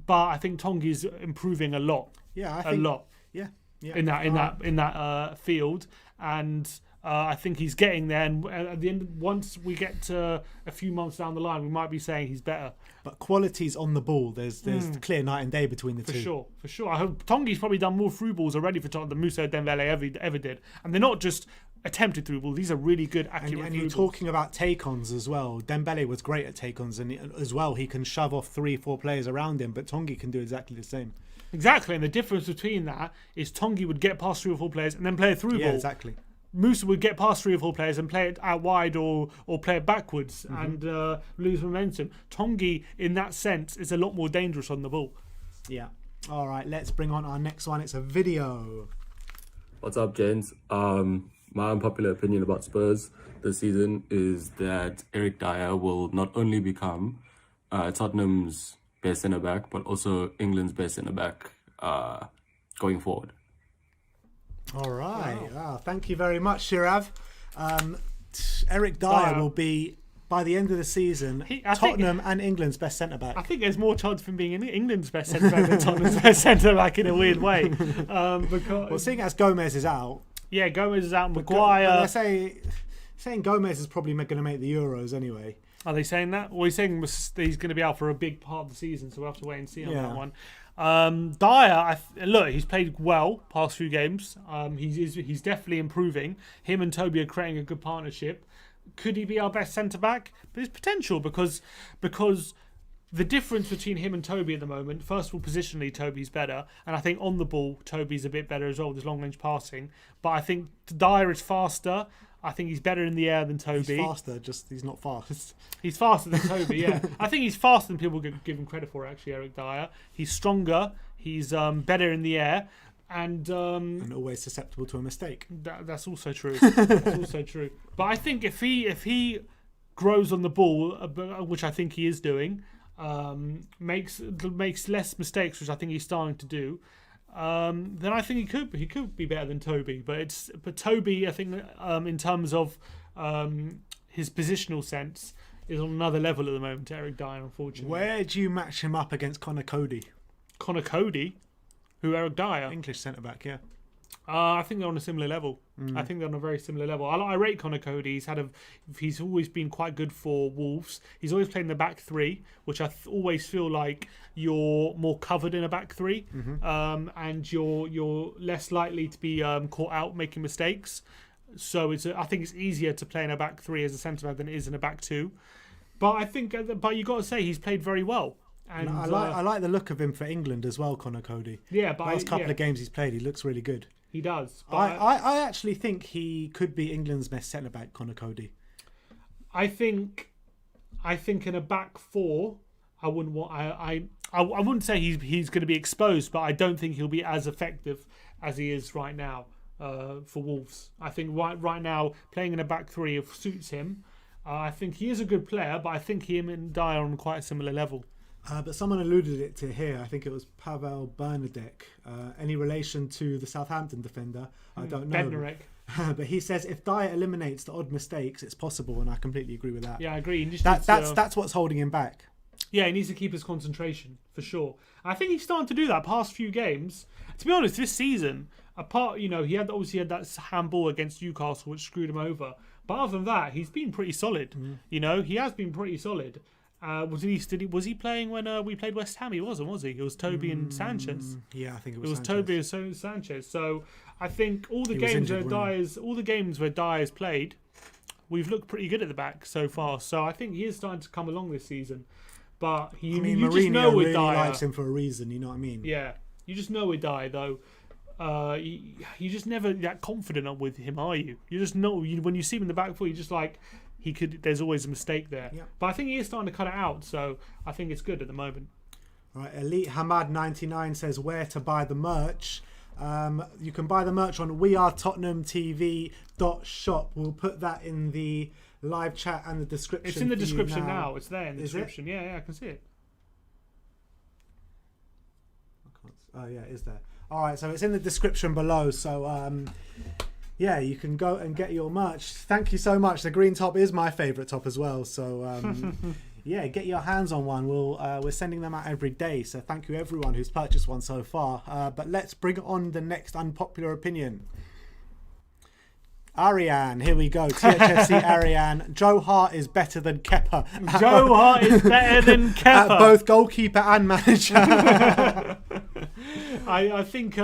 but I think Tanguy is improving a lot. Yeah, I think, a lot. Yeah. In that field, and I think he's getting there. And at the end, once we get to a few months down the line, we might be saying he's better. But quality's on the ball. There's clear night and day between the two. For sure. I hope Tonguy's probably done more through balls already for Tottenham than Moussa Dembele ever did. And they're not just attempted through balls. These are really good, accurate and you're talking about take-ons as well. Dembele was great at take-ons, and as well he can shove off 3-4 players around him, but Tanguy can do exactly the same. Exactly, and the difference between that is Tanguy would get past 3 or 4 players and then play a through ball. Yeah, exactly. Moussa would get past 3 or 4 players and play it out wide or play it backwards and lose momentum. Tanguy, in that sense, is a lot more dangerous on the ball. Yeah. All right, let's bring on our next one. It's a video. What's up, gents? My unpopular opinion about Spurs this season is that Eric Dyer will not only become Tottenham's best centre-back, but also England's best centre-back going forward. All right. Wow. Thank you very much, Shirav. Eric Dyer will be, by the end of the season, Tottenham and England's best centre-back. I think there's more chance of him being England's best centre-back than Tottenham's best centre-back in a weird way. Well, seeing as Gomez is out. Yeah, Gomez is out. Maguire. They're saying Gomez is probably going to make the Euros anyway. Are they saying that? Well, he's saying he's going to be out for a big part of the season, so we'll have to wait and see on that one. Dyer, look, he's played well past few games. He's definitely improving. Him and Toby are creating a good partnership. Could he be our best centre back? But there's potential because the difference between him and Toby at the moment, first of all, positionally, Toby's better, and I think on the ball, Toby's a bit better as well with his long range passing. But I think Dyer is faster. I think he's better in the air than Toby. He's faster, just he's not fast. He's faster than Toby, yeah. I think he's faster than people give him credit for, actually, Eric Dyer. He's stronger. He's better in the air. And always susceptible to a mistake. That's also true. That's also true. But I think if he grows on the ball, which I think he is doing, makes less mistakes, which I think he's starting to do, then I think he could be better than Toby. But Toby, I think, in terms of his positional sense, is on another level at the moment to Eric Dyer, unfortunately. Where do you match him up against Connor Cody? Connor Cody? Who, Eric Dyer? English centre-back, yeah. I think they're on a similar level. I think they're on a very similar level. I rate Connor Cody. He's always been quite good for Wolves. He's always played in the back three, which I always feel like you're more covered in a back three, and you're less likely to be caught out making mistakes. So I think it's easier to play in a back three as a centre back than it is in a back two. But you got to say he's played very well. And I like the look of him for England as well, Connor Cody. Yeah, but last couple of games he's played, he looks really good. He does. But I actually think he could be England's best centre back, Connor Cody. I think in a back four, I wouldn't want. I wouldn't say he's going to be exposed, but I don't think he'll be as effective as he is right now for Wolves. I think right now playing in a back three suits him. I think he is a good player, but I think him and Dyer are on quite a similar level. But someone alluded it to here. I think it was Pavel Bernadette. Any relation to the Southampton defender? I don't know. Bednarek. But he says if Dyer eliminates the odd mistakes, it's possible, and I completely agree with that. Yeah, I agree. That's what's holding him back. Yeah, he needs to keep his concentration for sure. I think he's starting to do that past few games. To be honest, this season, apart, he had that handball against Newcastle which screwed him over. But other than that, he's been pretty solid. He has been pretty solid. Was he playing when we played West Ham? He wasn't, was he? It was Toby and Sanchez. Yeah, I think it was Sanchez. Toby and Sanchez. So I think all the games where Dyer's played, we've looked pretty good at the back so far. So I think he is starting to come along this season. But you Mourinho just know with really Dyer, likes him for a reason. You know what I mean? Yeah, you just know with Dyer though. You just never that confident with him, are you? You just know when you see him in the back foot, you just like he could. There's always a mistake there. Yeah. But I think he is starting to cut it out, so I think it's good at the moment. All right, Elite Hamad 99 says where to buy the merch. You can buy the merch on WeAreTottenhamTV.shop. We'll put that in the live chat and the description. It's in the description now. It's there in the description. It? Yeah, I can see it. Oh yeah, it is there. All right, so it's in the description below. So yeah, you can go and get your merch. Thank you so much. The green top is my favourite top as well. So yeah, get your hands on one. We're sending them out every day. So thank you everyone who's purchased one so far. But let's bring on the next unpopular opinion. Ariane, here we go. THFC Ariane. Joe Hart is better than Kepa. Joe Hart is better than Kepa. At both goalkeeper and manager. I think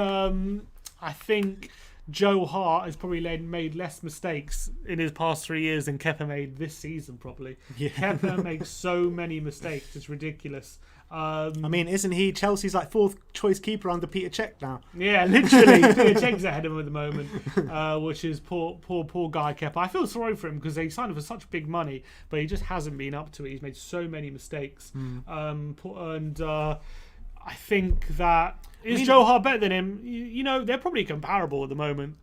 Joe Hart has probably made less mistakes in his past 3 years than Kepa made this season, probably. Yeah. Kepa makes so many mistakes. It's ridiculous. I mean, isn't he Chelsea's like fourth choice keeper under Peter Cech now? Yeah, literally. Peter Cech's ahead of him at the moment, which is poor guy Kepa. I feel sorry for him because they signed him for such big money, but he just hasn't been up to it. He's made so many mistakes. I think that Joe Hart better than him? They're probably comparable at the moment.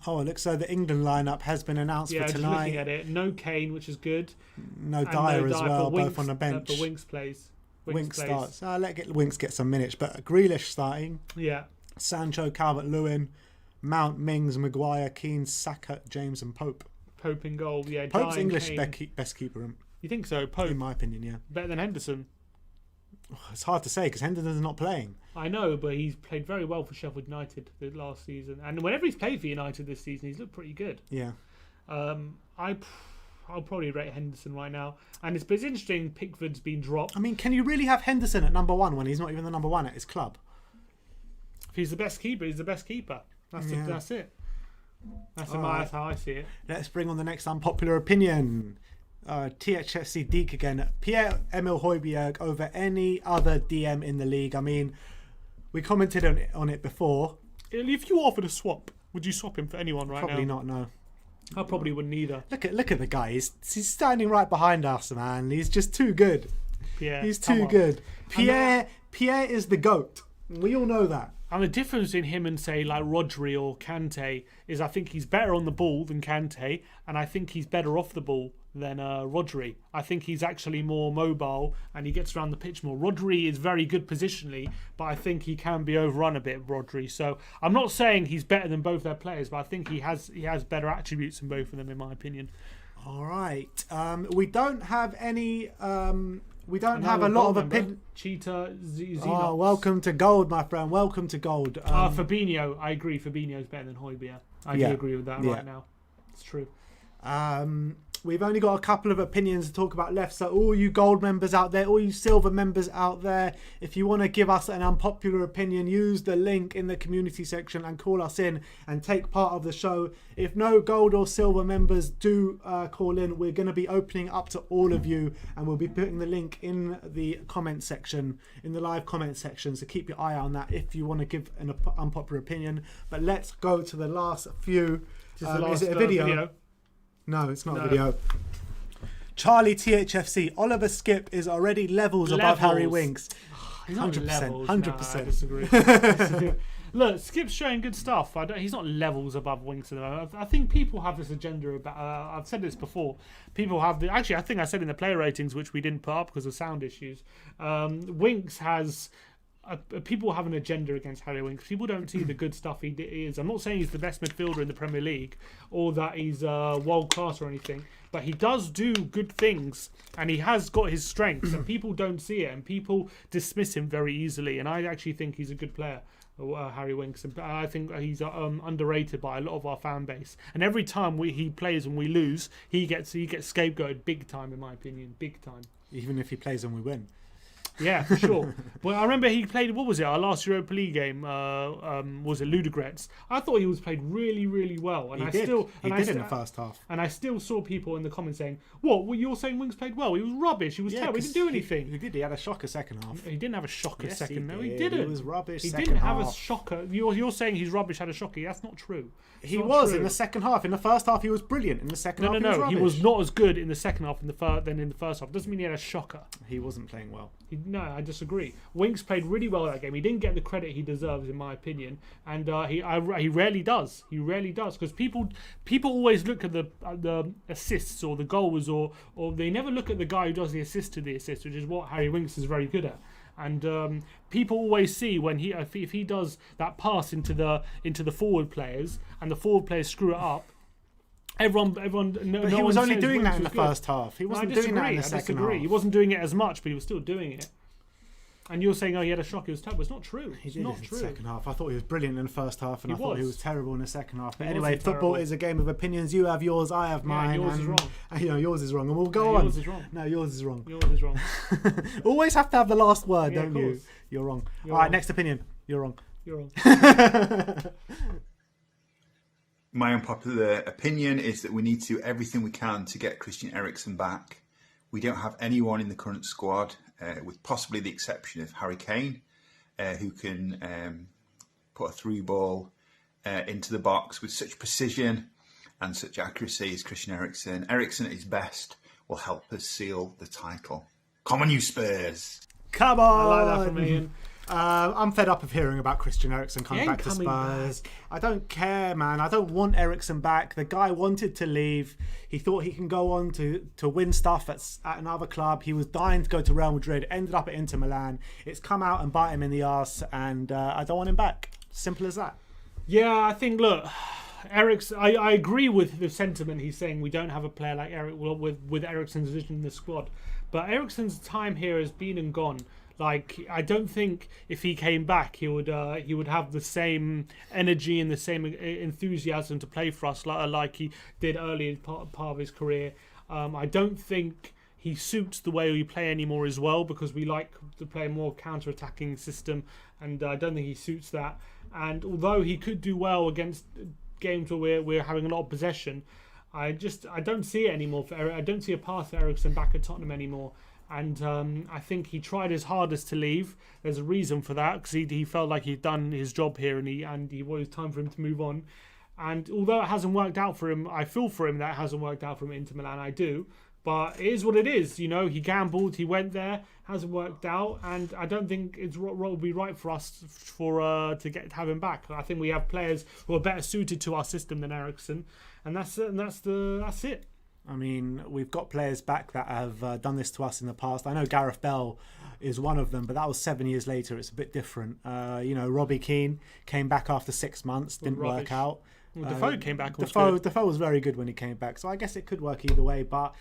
Oh, it looks so the England lineup has been announced for tonight. Yeah, just looking at it. No Kane, which is good. No Dyer as well, both on the bench. But Winks plays. Winks starts. Let Winks get some minutes, but Grealish starting. Yeah. Sancho, Calvert-Lewin, Mount, Mings, Maguire, Keane, Saka, James and Pope. Pope in goal, yeah. Pope's English best keeper. You think so? Pope? In my opinion, yeah. Better than Henderson? It's hard to say because Henderson's not playing. I know, but he's played very well for Sheffield United the last season. And whenever he's played for United this season, he's looked pretty good. Yeah. I'll probably rate Henderson right now. And it's interesting Pickford's been dropped. I mean, can you really have Henderson at number one when he's not even the number one at his club? If he's the best keeper, he's the best keeper. That's it. That's how I see it. Let's bring on the next unpopular opinion. THFC Deke again. Pierre Emile Hojbjerg over any other DM in the league. I mean, we commented on it before. If you offered a swap, would you swap him for anyone right Probably now? Not, no. I probably wouldn't either. Look at the guy. He's standing right behind us, man. He's just too good. Pierre, he's too good. Pierre is the GOAT. We all know that. And the difference in him and say like Rodri or Kante is I think he's better on the ball than Kante, and I think he's better off the ball than Rodri. I think he's actually more mobile and he gets around the pitch more. Rodri is very good positionally, but I think he can be overrun a bit, Rodri. So I'm not saying he's better than both their players, but I think he has better attributes than both of them in my opinion. All right. We don't have any... we don't have a lot of opinion. Cheetah Xenox. Oh, welcome to gold, my friend. Welcome to gold. Fabinho, I agree. Fabinho's better than Hojbjerg. I do agree with that right now. It's true. We've only got a couple of opinions to talk about left, so all you gold members out there, all you silver members out there, if you want to give us an unpopular opinion, use the link in the community section and call us in and take part of the show. If no gold or silver members do call in, we're going to be opening up to all of you, and we'll be putting the link in the comment section, in the live comment section, so keep your eye on that if you want to give an unpopular opinion. But let's go to the last few. Is it a video? No, it's not a video. Charlie THFC, Oliver Skip is already levels above Harry Winks. He's not 100%, levels. 100%. No, I disagree. Look, Skip's showing good stuff. He's not levels above Winks at the moment. I think people have this agenda about. I've said this before. People have actually. I think I said in the player ratings, which we didn't put up because of sound issues. Winks has. People have an agenda against Harry Winks. People don't see the good stuff he is. I'm not saying he's the best midfielder in the Premier League or that he's world class or anything, but he does do good things and he has got his strengths and people don't see it and people dismiss him very easily. And I actually think he's a good player. Harry Winks, and I think he's underrated by a lot of our fan base. And every time he plays and we lose, he gets scapegoated big time, in my opinion, big time. Even if he plays and we win. Yeah, for sure. But I remember he played, what was it, our last Europa League game, was it Ludogorets? I thought he was played really, really well. And He did in the first half. And I still saw people in the comments saying, what, you're saying Winks played well? He was rubbish, he was terrible, he didn't do anything. He did, he had a shocker second half. He didn't have a shocker Yes, second, he no, he did. didn't. He was rubbish He second didn't have a half. shocker. You're saying he's rubbish, had a shocker. That's not true. He was in the second half. In the first half, he was brilliant. In the second half, No. He was rubbish. not as good in the second half than in the first half. Doesn't mean he had a shocker. He wasn't playing well. No, I disagree. Winks played really well that game. He didn't get the credit he deserves, in my opinion, and he rarely does. He rarely does because people always look at the assists or the goals or they never look at the guy who does the assist to the assist, which is what Harry Winks is very good at. And people always see when if he does that pass into the forward players and the forward players screw it up. Everyone. But he was only doing that in the first half. He wasn't doing that in the second half. He wasn't doing it as much, but he was still doing it. And you're saying, oh, he had a shock, he was terrible. It's not true. He did in the second half. I thought he was brilliant in the first half, and I thought he was terrible in the second half. But anyway, football is a game of opinions. You have yours, I have mine. Yours is wrong. Yours is wrong, and we'll go on. Yours is wrong. No, yours is wrong. Yours is wrong. Always have to have the last word, Yeah, don't of you? course. You're wrong. You're All right, wrong. next opinion. You're wrong. You're wrong. My unpopular opinion is that we need to do everything we can to get Christian Eriksen back. We don't have anyone in the current squad, with possibly the exception of Harry Kane, who can put a through ball into the box with such precision and such accuracy as Christian Eriksen. Eriksen at his best will help us seal the title. Come on, you Spurs! Come on! I like that from Ian. I'm fed up of hearing about Christian Eriksen coming He ain't back to coming Spurs. I don't care, man. I don't want Eriksen back. The guy wanted to leave. He thought he can go on to win stuff at another club. He was dying to go to Real Madrid. Ended up at Inter Milan. It's come out and bite him in the arse, and I don't want him back. Simple as that. Yeah, I think, look, Eriksen, I agree with the sentiment he's saying. We don't have a player like Eric with Eriksen's vision in the squad. But Eriksen's time here has been and gone. Like, I don't think if he came back, he would have the same energy and the same enthusiasm to play for us like he did early in part of his career. I don't think he suits the way we play anymore as well, because we like to play a more counter-attacking system, and I don't think he suits that. And although he could do well against games where we're having a lot of possession, I don't see it anymore. I don't see a path for Eriksen back at Tottenham anymore. And I think he tried his hardest to leave. There's a reason for that, because he felt like he'd done his job here, and it was time for him to move on. And although it hasn't worked out for him, I feel for him that it hasn't worked out for him at Inter Milan. I do, but it is what it is. You know, he gambled, he went there, hasn't worked out, and I don't think it would be right for us to have him back. I think we have players who are better suited to our system than Eriksen, and that's it. I mean, we've got players back that have done this to us in the past. I know Gareth Bell is one of them, but that was 7 years later. It's a bit different. Robbie Keane came back after 6 months, didn't work out. Well, Defoe came back. Defoe was very good when he came back, so I guess it could work either way. But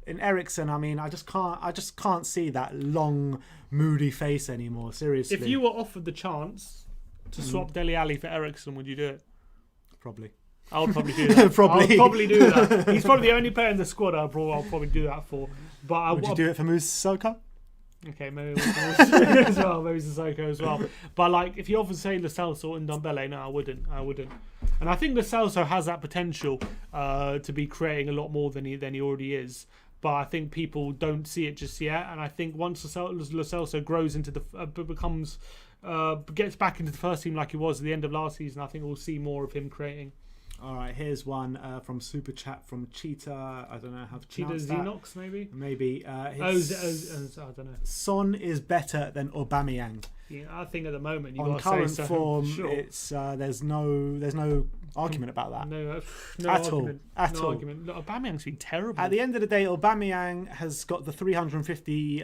in Eriksen, I mean, I just can't see that long, moody face anymore. Seriously, if you were offered the chance to swap Dele Alli for Eriksen, would you do it? Probably. I would probably do that. Probably. I would probably do that. He's probably the only player in the squad I'll probably do that for. But would you do it for Musaka? Okay, maybe as well. Maybe Sissoko as well. But like, if you offered, say, Lo Celso and Ndombele, no, I wouldn't. And I think Lo Celso has that potential to be creating a lot more than he already is. But I think people don't see it just yet. And I think once Lo Celso grows into gets back into the first team like he was at the end of last season, I think we'll see more of him creating. All right, here's one from Super Chat from Cheetah. I don't know how to Cheetah pronounce that. Xenox, maybe? Maybe. I don't know. Son is better than Aubameyang. Yeah, I think at the moment you On got to current say so. form, Sure. it's there's no argument about that. No At all. argument. At no all. argument. Look, Aubameyang's been terrible. At the end of the day, Aubameyang has got the 350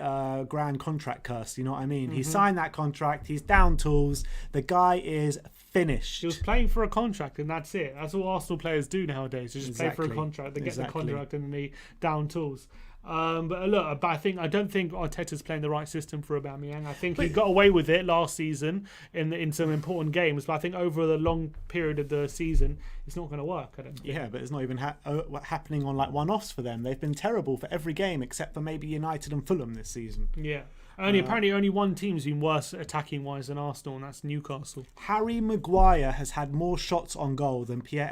grand contract curse. You know what I mean? He signed that contract. He's down tools. The guy is finished. He was playing for a contract, and that's it. That's all Arsenal players do nowadays. They just play for a Exactly. contract. They get the Exactly. contract, and then they down tools. But look, I don't think Arteta's playing the right system for Aubameyang. I think he got away with it last season in some important games, but I think over the long period of the season, it's not going to work. I don't think. Yeah, but it's not even happening on like one-offs for them. They've been terrible for every game except for maybe United and Fulham this season. Yeah. Apparently only one team's been worse attacking wise than Arsenal, and that's Newcastle. Harry Maguire has had more shots on goal than Pierre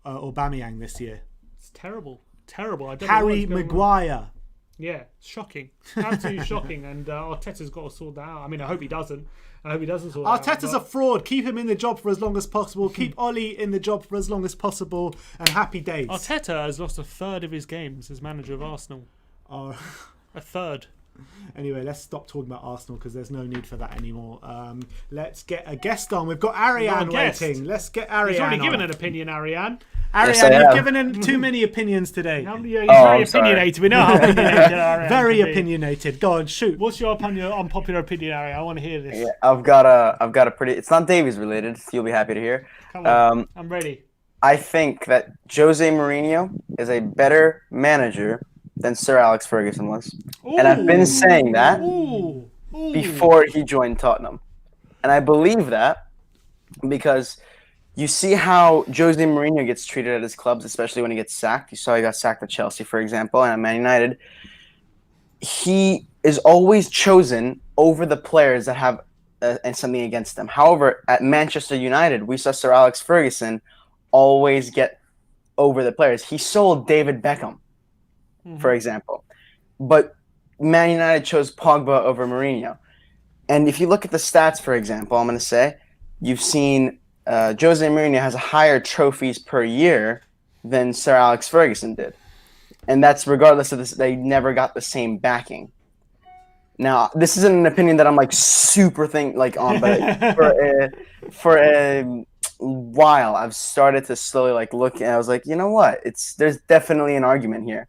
Aubameyang this year. It's terrible. Terrible. I don't Harry know what's going on. Maguire. Yeah, shocking. Absolutely shocking. And Arteta's got to sort that out. I mean, I hope he doesn't. I hope he doesn't sort that out. Arteta's a fraud. Keep him in the job for as long as possible. Keep Ollie in the job for as long as possible. And happy days. Arteta has lost a third of his games as manager of Arsenal. Oh. A third. Anyway, let's stop talking about Arsenal because there's no need for that anymore. Let's get a guest on. We've got Ariane waiting. Let's get Ariane. He's already on. given an opinion, Ariane. Ariane, you've given him too many opinions today. He's very opinionated. We know how opinionated Ariane Very can be. opinionated. Go on, shoot. What's your unpopular opinion, Ariane? I want to hear this. Yeah, I've got a pretty. It's not Davies related. You'll be happy to hear. Come on, I'm ready. I think that Jose Mourinho is a better manager than Sir Alex Ferguson was, and I've been saying that before he joined Tottenham, and I believe that because you see how Jose Mourinho gets treated at his clubs, especially when he gets sacked. You saw he got sacked at Chelsea, for example, and at Man United. He is always chosen over the players that have something against them. However, at Manchester United, we saw Sir Alex Ferguson always get over the players. He sold David Beckham, for example. But Man United chose Pogba over Mourinho. And if you look at the stats, for example, I'm going to say, you've seen Jose Mourinho has higher trophies per year than Sir Alex Ferguson did. And that's regardless of this, they never got the same backing. Now, this isn't an opinion that I'm like super on, but for a while, I've started to slowly look, and I was like, you know what? There's definitely an argument here,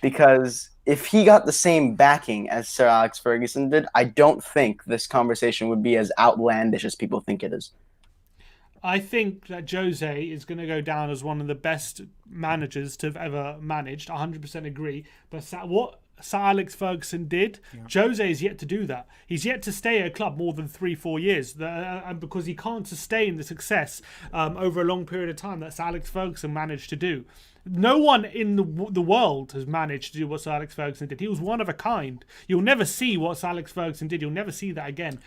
because if he got the same backing as Sir Alex Ferguson did, I don't think this conversation would be as outlandish as people think it is. I think that Jose is going to go down as one of the best managers to have ever managed. 100% agree. But what Sir Alex Ferguson did, Jose is yet to do that. He's yet to stay at a club more than 3-4 years, and because he can't sustain the success over a long period of time that Sir Alex Ferguson managed to do. No one in the world has managed to do what Sir Alex Ferguson did. He was one of a kind. You'll never see what Sir Alex Ferguson did. You'll never see that again.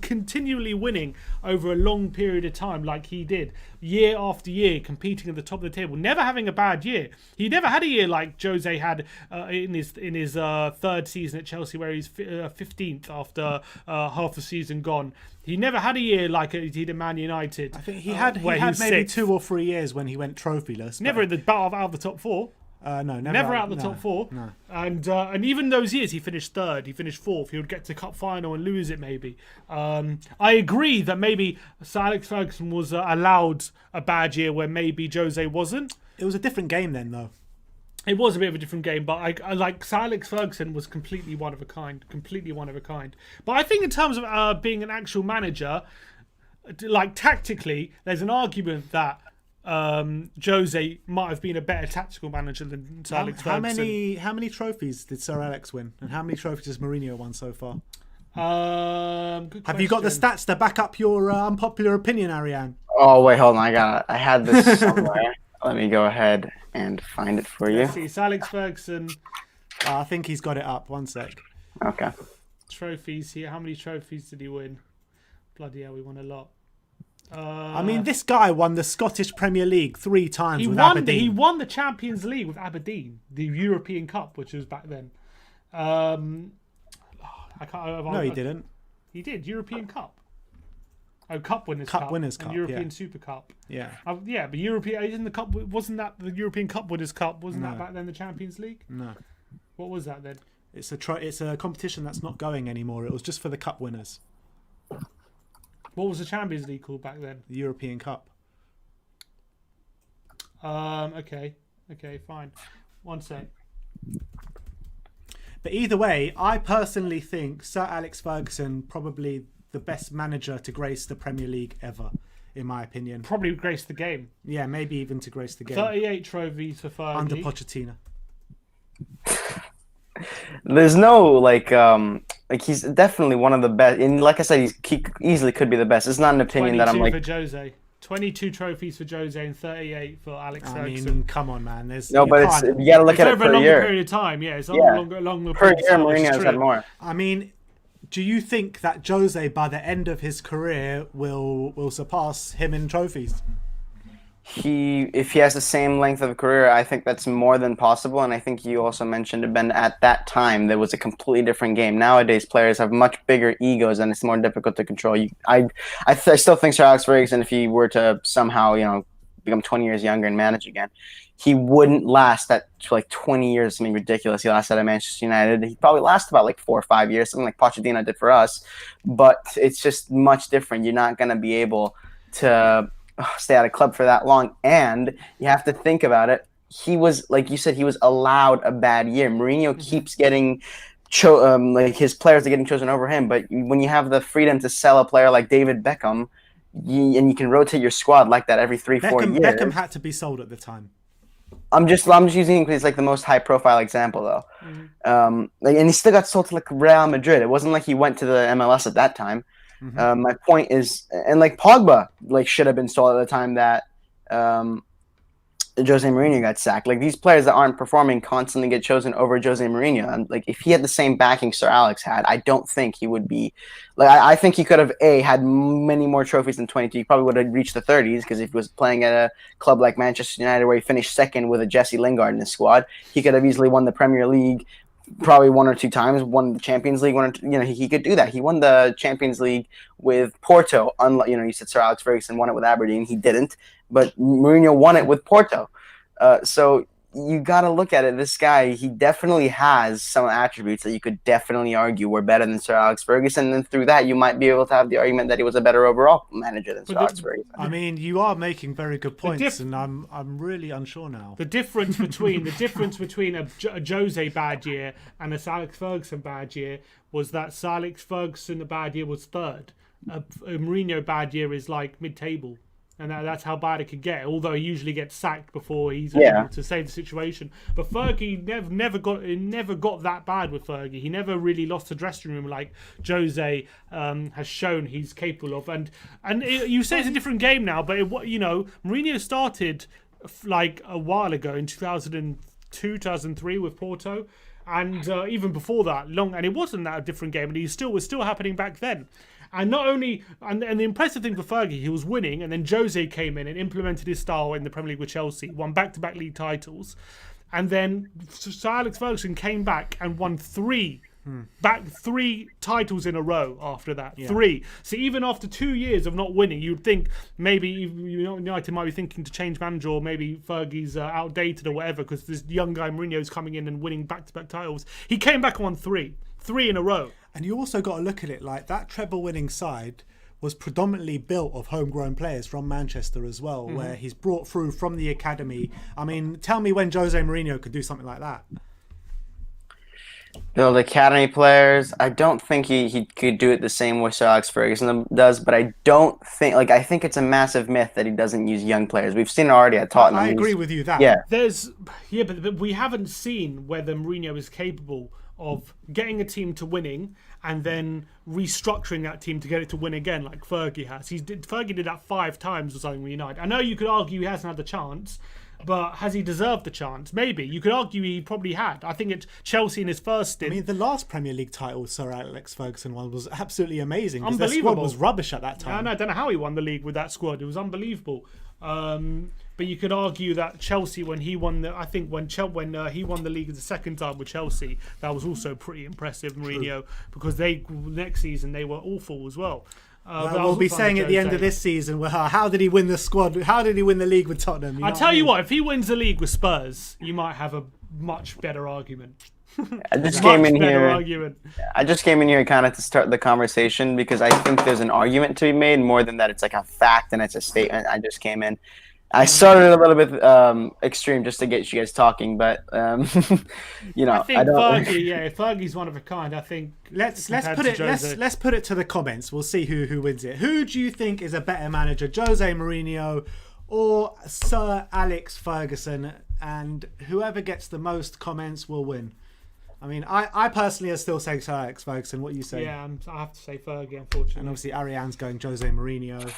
Continually winning over a long period of time like he did. Year after year, competing at the top of the table. Never having a bad year. He never had a year like Jose had in his third season at Chelsea, where he's 15th after half the season gone. He never had a year like he did at Man United. I think he had maybe sixth. 2 or 3 years when he went trophyless. Never in the battle out of the top 4. No, never out of the top 4. No. And even those years, he finished 3rd, he finished 4th. He would get to cup final and lose it maybe. I agree that maybe Sir Alex Ferguson was allowed a bad year where maybe Jose wasn't. It was a different game then, though. It was a bit of a different game, but I like Sir Alex Ferguson was completely one of a kind. But I think in terms of being an actual manager, tactically, there's an argument that Jose might have been a better tactical manager than Sir Alex Ferguson. How many trophies did Sir Alex win, and how many trophies has Mourinho won so far? Have you got the stats to back up your unpopular opinion, Ariane? Oh wait, hold on. I had this somewhere. Let me go ahead and find it for you. Let's see, Sir Alex Ferguson. I think he's got it up. One sec. Okay. Trophies here. How many trophies did he win? Bloody hell, we won a lot. I mean, this guy won the Scottish Premier League 3 times with Aberdeen. He won the Champions League with Aberdeen, the European Cup, which was back then. No, he didn't. He did, European Cup. Oh, Cup Winners' Cup Cup. Winners' and Cup, European yeah. Super Cup. Yeah. Yeah, but European isn't the cup. Wasn't that the European Cup Winners' Cup? Wasn't No. that back then the Champions League? No. What was that then? It's a competition that's not going anymore. It was just for the cup winners. What was the Champions League called back then? The European Cup. Okay, fine. One sec. But either way, I personally think Sir Alex Ferguson probably the best manager to grace the Premier League ever, in my opinion. Probably graced the game. Yeah, maybe even to grace the game. 38 trophies for Fergie. Under Pochettino. There's no he's definitely one of the best. And like I said, he easily could be the best. It's not an opinion that I'm 22 like. for Jose. 22 trophies for Jose and 38 for Alex Ferguson. I mean, come on, man. You but you got to look at it over a per longer year. period of time. Yeah, it's a longer Per period year, of time, which is Mourinho's true. had more. I mean, do you think that Jose, by the end of his career, will surpass him in trophies? If he has the same length of a career, I think that's more than possible. And I think you also mentioned, Ben, at that time there was a completely different game. Nowadays, players have much bigger egos, and it's more difficult to control. I still think Sir Alex Ferguson, if he were to somehow become 20 years younger and manage again, he wouldn't last that like 20 years. Something ridiculous. He lasted at Manchester United. He probably lasted about like 4 or 5 years, something like Pochettino did for us. But it's just much different. You're not going to be able to stay at a club for that long, and you have to think about it. He was, like you said, he was allowed a bad year. Mourinho keeps getting his players are getting chosen over him, but when you have the freedom to sell a player like David Beckham, and you can rotate your squad like that every 3-4 years. Beckham had to be sold at the time. I'm just using him because he's like the most high profile example though. And he still got sold to like Real Madrid. It wasn't like he went to the MLS at that time. My point is, and like Pogba, should have been sold at the time that Jose Mourinho got sacked. Like these players that aren't performing constantly get chosen over Jose Mourinho. And like if he had the same backing Sir Alex had, I don't think he would be. I think he could have had many more trophies than 22. He probably would have reached the 30s because if he was playing at a club like Manchester United where he finished second with a Jesse Lingard in his squad, he could have easily won the Premier League. Probably 1 or 2 times, won the Champions League. He could do that. He won the Champions League with Porto. Unlike, you said Sir Alex Ferguson won it with Aberdeen. He didn't, but Mourinho won it with Porto. So you got to look at it. This guy, he definitely has some attributes that you could definitely argue were better than Sir Alex Ferguson. And through that, you might be able to have the argument that he was a better overall manager than Sir Alex Ferguson. I mean, you are making very good points, and I'm really unsure now. The difference between a Jose bad year and a Sir Alex Ferguson bad year was that Sir Alex Ferguson bad year was third. A Mourinho bad year is like mid-table. And that's how bad it could get. Although he usually gets sacked before he's able to save the situation. But Fergie never got that bad with Fergie. He never really lost the dressing room like Jose has shown he's capable of. And you say it's a different game now, but Mourinho started like a while ago in 2002, 2003 with Porto. And even before that, and it wasn't that a different game, and it was still happening back then. And not only, and the impressive thing for Fergie, he was winning, and then Jose came in and implemented his style in the Premier League with Chelsea, won back-to-back league titles, and then Sir Alex Ferguson came back and won 3 titles in a row after that. 3. So even after 2 years of not winning, you'd think maybe United might be thinking to change manager, or maybe Fergie's outdated or whatever, because this young guy Mourinho's coming in and winning back-to-back titles. He came back and won 3 in a row. And you also got to look at it like that treble-winning side was predominantly built of homegrown players from Manchester as well, where he's brought through from the academy. I mean, tell me when Jose Mourinho could do something like that. The academy players, I don't think he could do it the same way Sir Alex Ferguson does, but I don't think, I think it's a massive myth that he doesn't use young players. We've seen it already at Tottenham. I agree with you that. Yeah. But we haven't seen whether Mourinho is capable of getting a team to winning and then restructuring that team to get it to win again, like Fergie has. Fergie did that 5 times or something with United. I know you could argue he hasn't had the chance, but has he deserved the chance? Maybe. You could argue he probably had. I think it's Chelsea in his first stint. I mean, the last Premier League title Sir Alex Ferguson won was absolutely amazing. Unbelievable. Their squad was rubbish at that time. I don't know how he won the league with that squad. It was unbelievable. But you could argue that Chelsea, when he won when he won the league the second time with Chelsea, that was also pretty impressive, Mourinho, because next season they were awful as well. We'll be saying at the end of this season, well, how did he win the squad? How did he win the league with Tottenham? I tell you what, if he wins the league with Spurs, you might have a much better argument. I just came in here kind of to start the conversation because I think there's an argument to be made more than that it's like a fact and it's a statement. I just came in. I started a little bit extreme just to get you guys talking, but you know, I think Fergie's one of a kind. I think let's put it to the comments. We'll see who wins it. Who do you think is a better manager, Jose Mourinho or Sir Alex Ferguson? And whoever gets the most comments will win. I mean, I personally are still saying Sir Alex Ferguson. What do you say? Yeah, I have to say Fergie, unfortunately. And obviously Ariane's going Jose Mourinho.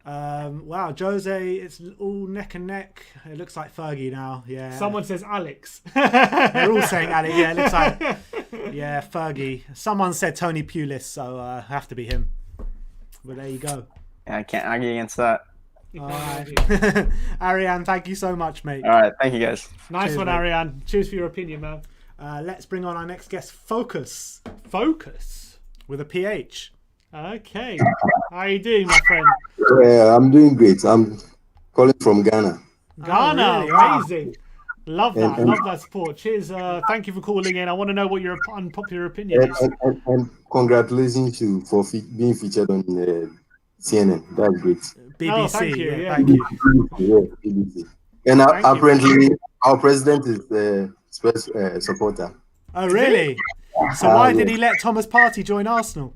Wow, Jose, it's all neck and neck. It looks like Fergie now. Yeah. Someone says Alex. They're all saying Alex. Yeah, it looks like Fergie. Someone said Tony Pulis, so have to be him. But there you go. Yeah, I can't argue against that. All right. Ariane, thank you so much, mate. All right, thank you guys. Nice one, Ariane. Cheers for your opinion, man. Let's bring on our next guest, Focus. Focus? With a PH. Okay. How are you doing, my friend? Yeah, I'm doing great. I'm calling from Ghana. Ghana, oh, really? amazing. Love that. Love that support. Cheers. Thank you for calling in. I want to know what your unpopular opinion is. And congratulations to you for being featured on CNN. That's great. BBC. Oh, thank you. Yeah. Thank you. Yeah, BBC. And apparently, our president is a Spurs supporter. Oh, really? So why did he let Thomas Partey join Arsenal?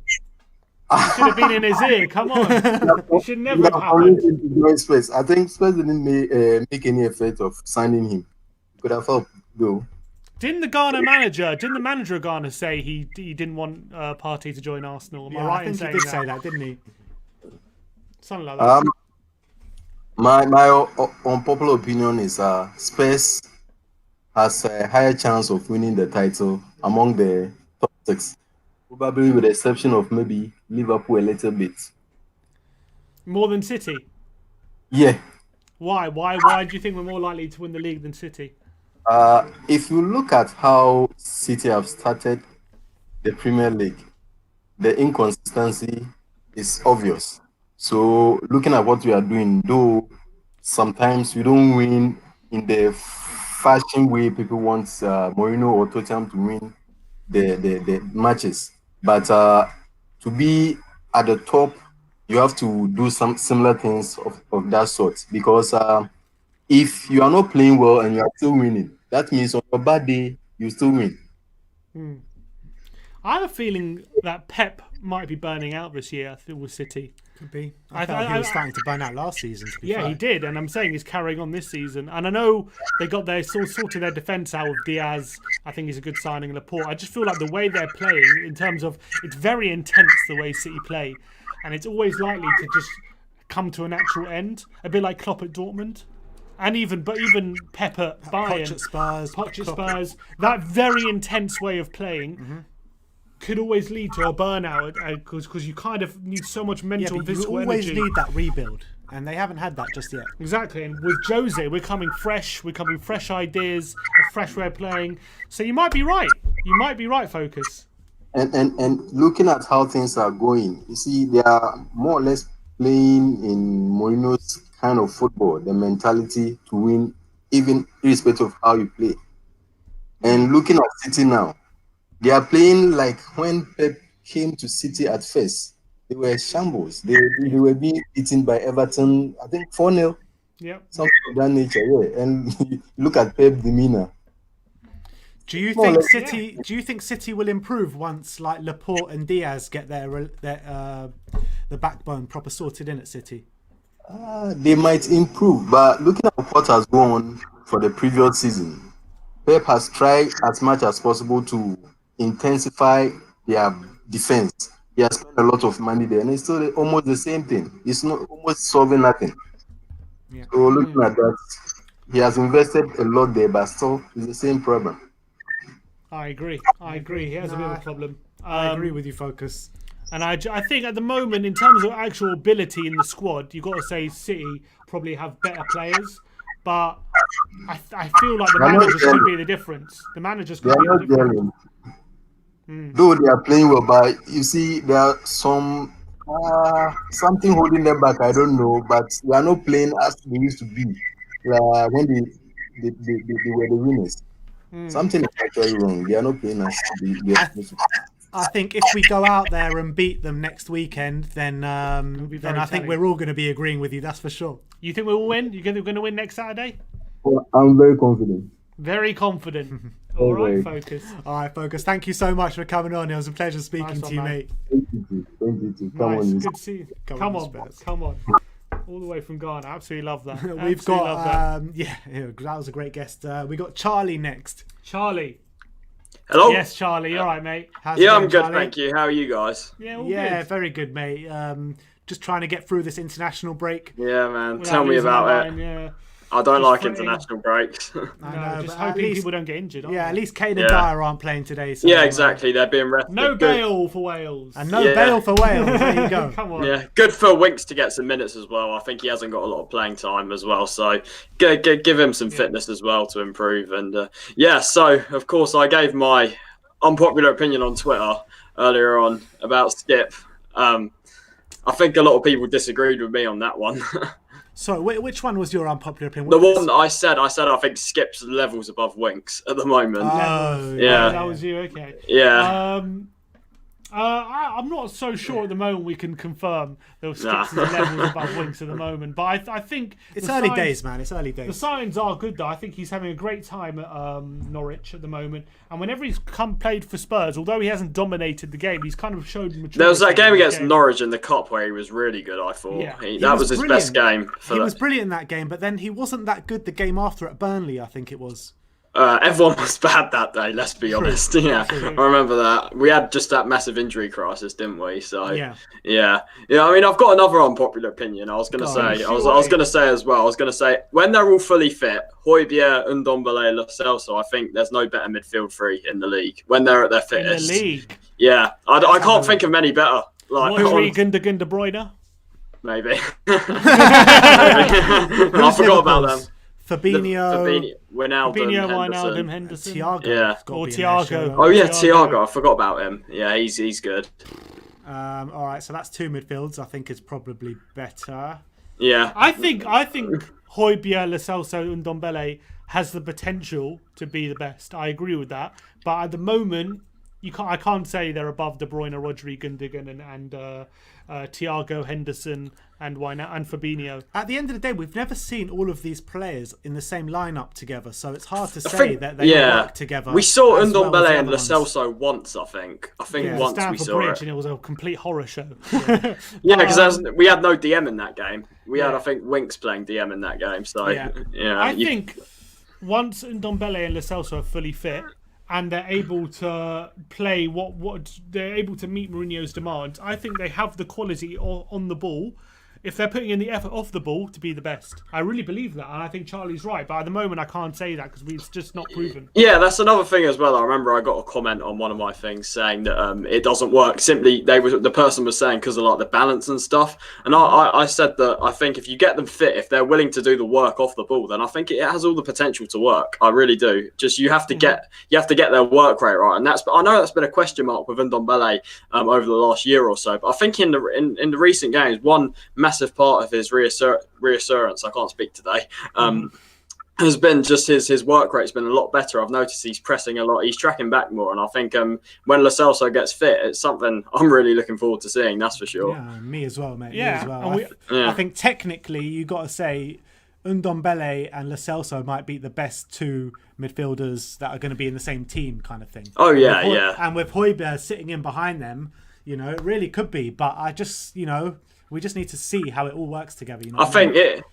He should have been in his ear. Come on. It should never have happened. Spurs. I think Spurs didn't make any effort of signing him. Could have helped, though. Didn't the manager of Ghana say he didn't want Partey to join Arsenal? Am I right in saying he did say that, didn't he? Something like that. My unpopular opinion is Spurs has a higher chance of winning the title among the top 6. Probably with the exception of maybe Liverpool a little bit. More than City? Yeah. Why? Why do you think we're more likely to win the league than City? If you look at how City have started the Premier League, the inconsistency is obvious. So looking at what we are doing, though sometimes we don't win in the fashion way people want Mourinho or Tottenham to win the matches. But to be at the top, you have to do some similar things of that sort. Because if you are not playing well and you are still winning, that means on your bad day, you still win. I have a feeling that Pep might be burning out this year with City. Could be. I thought he was starting to burn out last season. Yeah, he did, and I'm saying he's carrying on this season. And I know they got their sorted their defence out with Diaz. I think he's a good signing. Laporte. I just feel like the way they're playing, in terms of it's very intense the way City play, and it's always likely to just come to a natural end, a bit like Klopp at Dortmund. And even Pep at Bayern, Poch at Spurs, that very intense way of playing could always lead to a burnout because you kind of need so much mental and physical energy. You always need that rebuild, and they haven't had that just yet. Exactly, and with Jose, we're coming fresh ideas, a fresh way of playing. So you might be right. You might be right, Focus. And looking at how things are going, you see, they are more or less playing in Mourinho's kind of football, the mentality to win, even irrespective of how you play. And looking at City now, they are playing like when Pep came to City at first. They were shambles. They were being beaten by Everton, I think 4-0. Yep. Something of that nature, yeah. And look at Pep's demeanor. Do you think City will improve once like Laporte and Diaz get the backbone proper sorted in at City? They might improve, but looking at what has gone for the previous season, Pep has tried as much as possible to intensify their defense. He has spent a lot of money there, and it's still almost the same thing. It's not almost solving nothing. Yeah. So looking at that, he has invested a lot there, but still it's the same problem. I agree. He has a bit of a problem. I agree with you, Focus. And I think at the moment, in terms of actual ability in the squad, you've got to say City probably have better players. But I feel like the managers could be the difference. The managers could be the difference. Though they are playing well, but you see, there are some Something holding them back, I don't know, but they are not playing as they used to be when they were the winners. Something is actually wrong. They are not playing as they are supposed to. I think if we go out there and beat them next weekend, then I think we're all going to be agreeing with you. That's for sure. You think we'll win? You think we're going to win next Saturday? Well, I'm very confident. Very confident. All right, Focus. All right, Focus. Thank you so much for coming on. It was a pleasure speaking to you, mate. Thank you too. Come on. Good to see you. Come on. All the way from Ghana. Absolutely love that. We've got, that was a great guest. We got Charlie next. Charlie. Hello? Yes, Charlie. All right, mate. I'm good, Charlie? Thank you. How are you guys? Yeah, good. Very good, mate. Just trying to get through this international break. Yeah, man. Tell me about it. Yeah. I don't like international breaks. I know, just hoping people don't get injured. At least Kane and Dyer aren't playing today. So, yeah, exactly. They're being rested. No Bale for Wales. And no Bale for Wales. There you go. Come on. Yeah, good for Winks to get some minutes as well. I think he hasn't got a lot of playing time as well. So give him some fitness as well to improve. And so of course I gave my unpopular opinion on Twitter earlier on about Skip. I think a lot of people disagreed with me on that one. So which one was your unpopular opinion? The one that I said I think Skip's levels above Winks at the moment. Oh, yeah. That was you, okay. Yeah. I'm not so sure at the moment we can confirm there was Skip's levels above Winks at the moment, but I think it's early days, man. It's early days. The signs are good though. I think he's having a great time at Norwich at the moment, and whenever he's played for Spurs, although he hasn't dominated the game, he's kind of showed maturity. There was that game against Norwich in the Cup where he was really good. I thought that was his best game. He was brilliant in that game, but then he wasn't that good the game after at Burnley. I think it was. Everyone was bad that day, let's be honest. Yeah, I remember that. We had just that massive injury crisis, didn't we? So yeah. I mean, I've got another unpopular opinion. I was going to say, I was going to say as well. I was going to say when they're all fully fit, Hojbjerg, Ndombele, Lo Celso, I think there's no better midfield three in the league when they're at their fittest. In the league. Yeah, I can't think of many better. Like Gundogan, De Bruyne. Maybe. I forgot about them. Fabinho, Wijnaldum, Henderson. Thiago. Yeah. Or Thiago. Oh yeah, Thiago. I forgot about him. Yeah, he's good. All right, so that's two midfields. I think is probably better. Yeah. I think Hojbjerg, Lo Celso, and Ndombele has the potential to be the best. I agree with that, but at the moment, I can't say they're above De Bruyne, Rodri, Gundogan, and Thiago, Henderson, and Fabinho. At the end of the day, we've never seen all of these players in the same lineup together, so it's hard to say that they work together. We saw Ndombele and Lo Celso once, I think. Once we saw Bridge, it, and it was a complete horror show. Yeah, because we had no DM in that game. We had, I think, Winks playing DM in that game. So I think once Ndombele and Lo Celso are fully fit, and they're able to play what they're able to meet Mourinho's demands, I think they have the quality on the ball, if they're putting in the effort off the ball, to be the best. I really believe that, and I think Charlie's right. But at the moment, I can't say that because it's just not proven. Yeah, that's another thing as well. I remember I got a comment on one of my things saying that it doesn't work. Simply, the person was saying because of like the balance and stuff. And I said that I think if you get them fit, if they're willing to do the work off the ball, then I think it has all the potential to work. I really do. Just you have to get their work rate right, and I know that's been a question mark with Ndombele over the last year or so. But I think in the recent games, one massive part of his reassurance, I can't speak today, has been just his work rate's been a lot better. I've noticed he's pressing a lot, he's tracking back more, and I think when Lo Celso gets fit, it's something I'm really looking forward to seeing, that's for sure. Yeah, me as well, mate. Yeah, me as well. I think technically you got to say Ndombele and Lo Celso might be the best two midfielders that are going to be in the same team, kind of thing. Oh yeah, yeah. And with Hojbjerg sitting in behind them, it really could be. But I just, we just need to see how it all works together. I think it.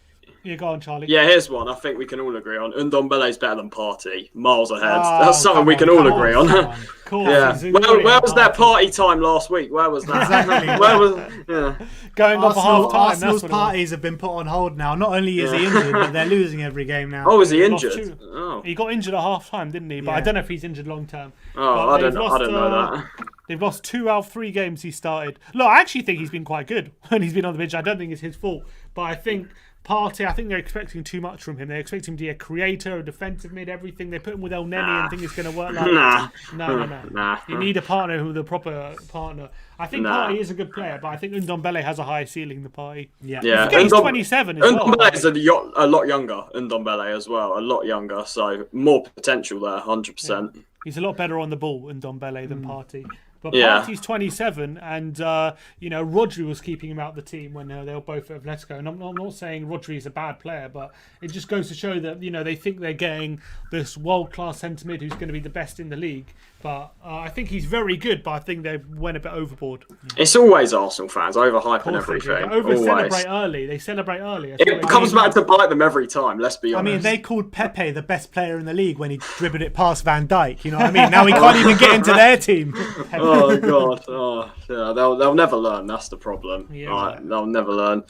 Yeah, go on, Charlie. Yeah, here's one I think we can all agree on. Ndombele's better than Partey, miles ahead. That's something we can all agree on. Yeah. Where was that party time last week? Where was that? Exactly. Where was? Going off half time. Arsenal's parties have been put on hold now. Not only is he injured, but they're losing every game now. Oh, is he injured? Oh. He got injured at half time, didn't he? But I don't know if he's injured long term. Oh, I don't know that. They've lost 2 out of 3 games he started. Look, I actually think he's been quite good when he's been on the bench. I don't think it's his fault, but I think Partey, I think they're expecting too much from him. They're expecting him to be a creator, a defensive mid, everything. They put him with El Neni and think it's going to work like Nah. No. You need a partner who's a proper partner. I think Partey is a good player, but I think Ndombele has a higher ceiling than Partey. Yeah. He's 27 as well. Ndombele is a lot younger. Ndombele as well, a lot younger. So more potential there, 100%. Yeah. He's a lot better on the ball, Ndombele, than Partey. But Yeah. Partey's 27, and Rodri was keeping him out of the team when they were both at Atletico. And I'm not saying Rodri is a bad player, but it just goes to show that they think they're getting this world-class centre mid who's going to be the best in the league. But I think he's very good, but I think they went a bit overboard. It's always Arsenal fans overhyping everything. They celebrate early. It comes back to bite them every time. Let's be honest. I mean, they called Pepe the best player in the league when he dribbled it past Van Dijk. You know what I mean? Now he can't even get into their team. Oh God! Oh, yeah, they'll never learn. That's the problem. Yeah. They'll never learn.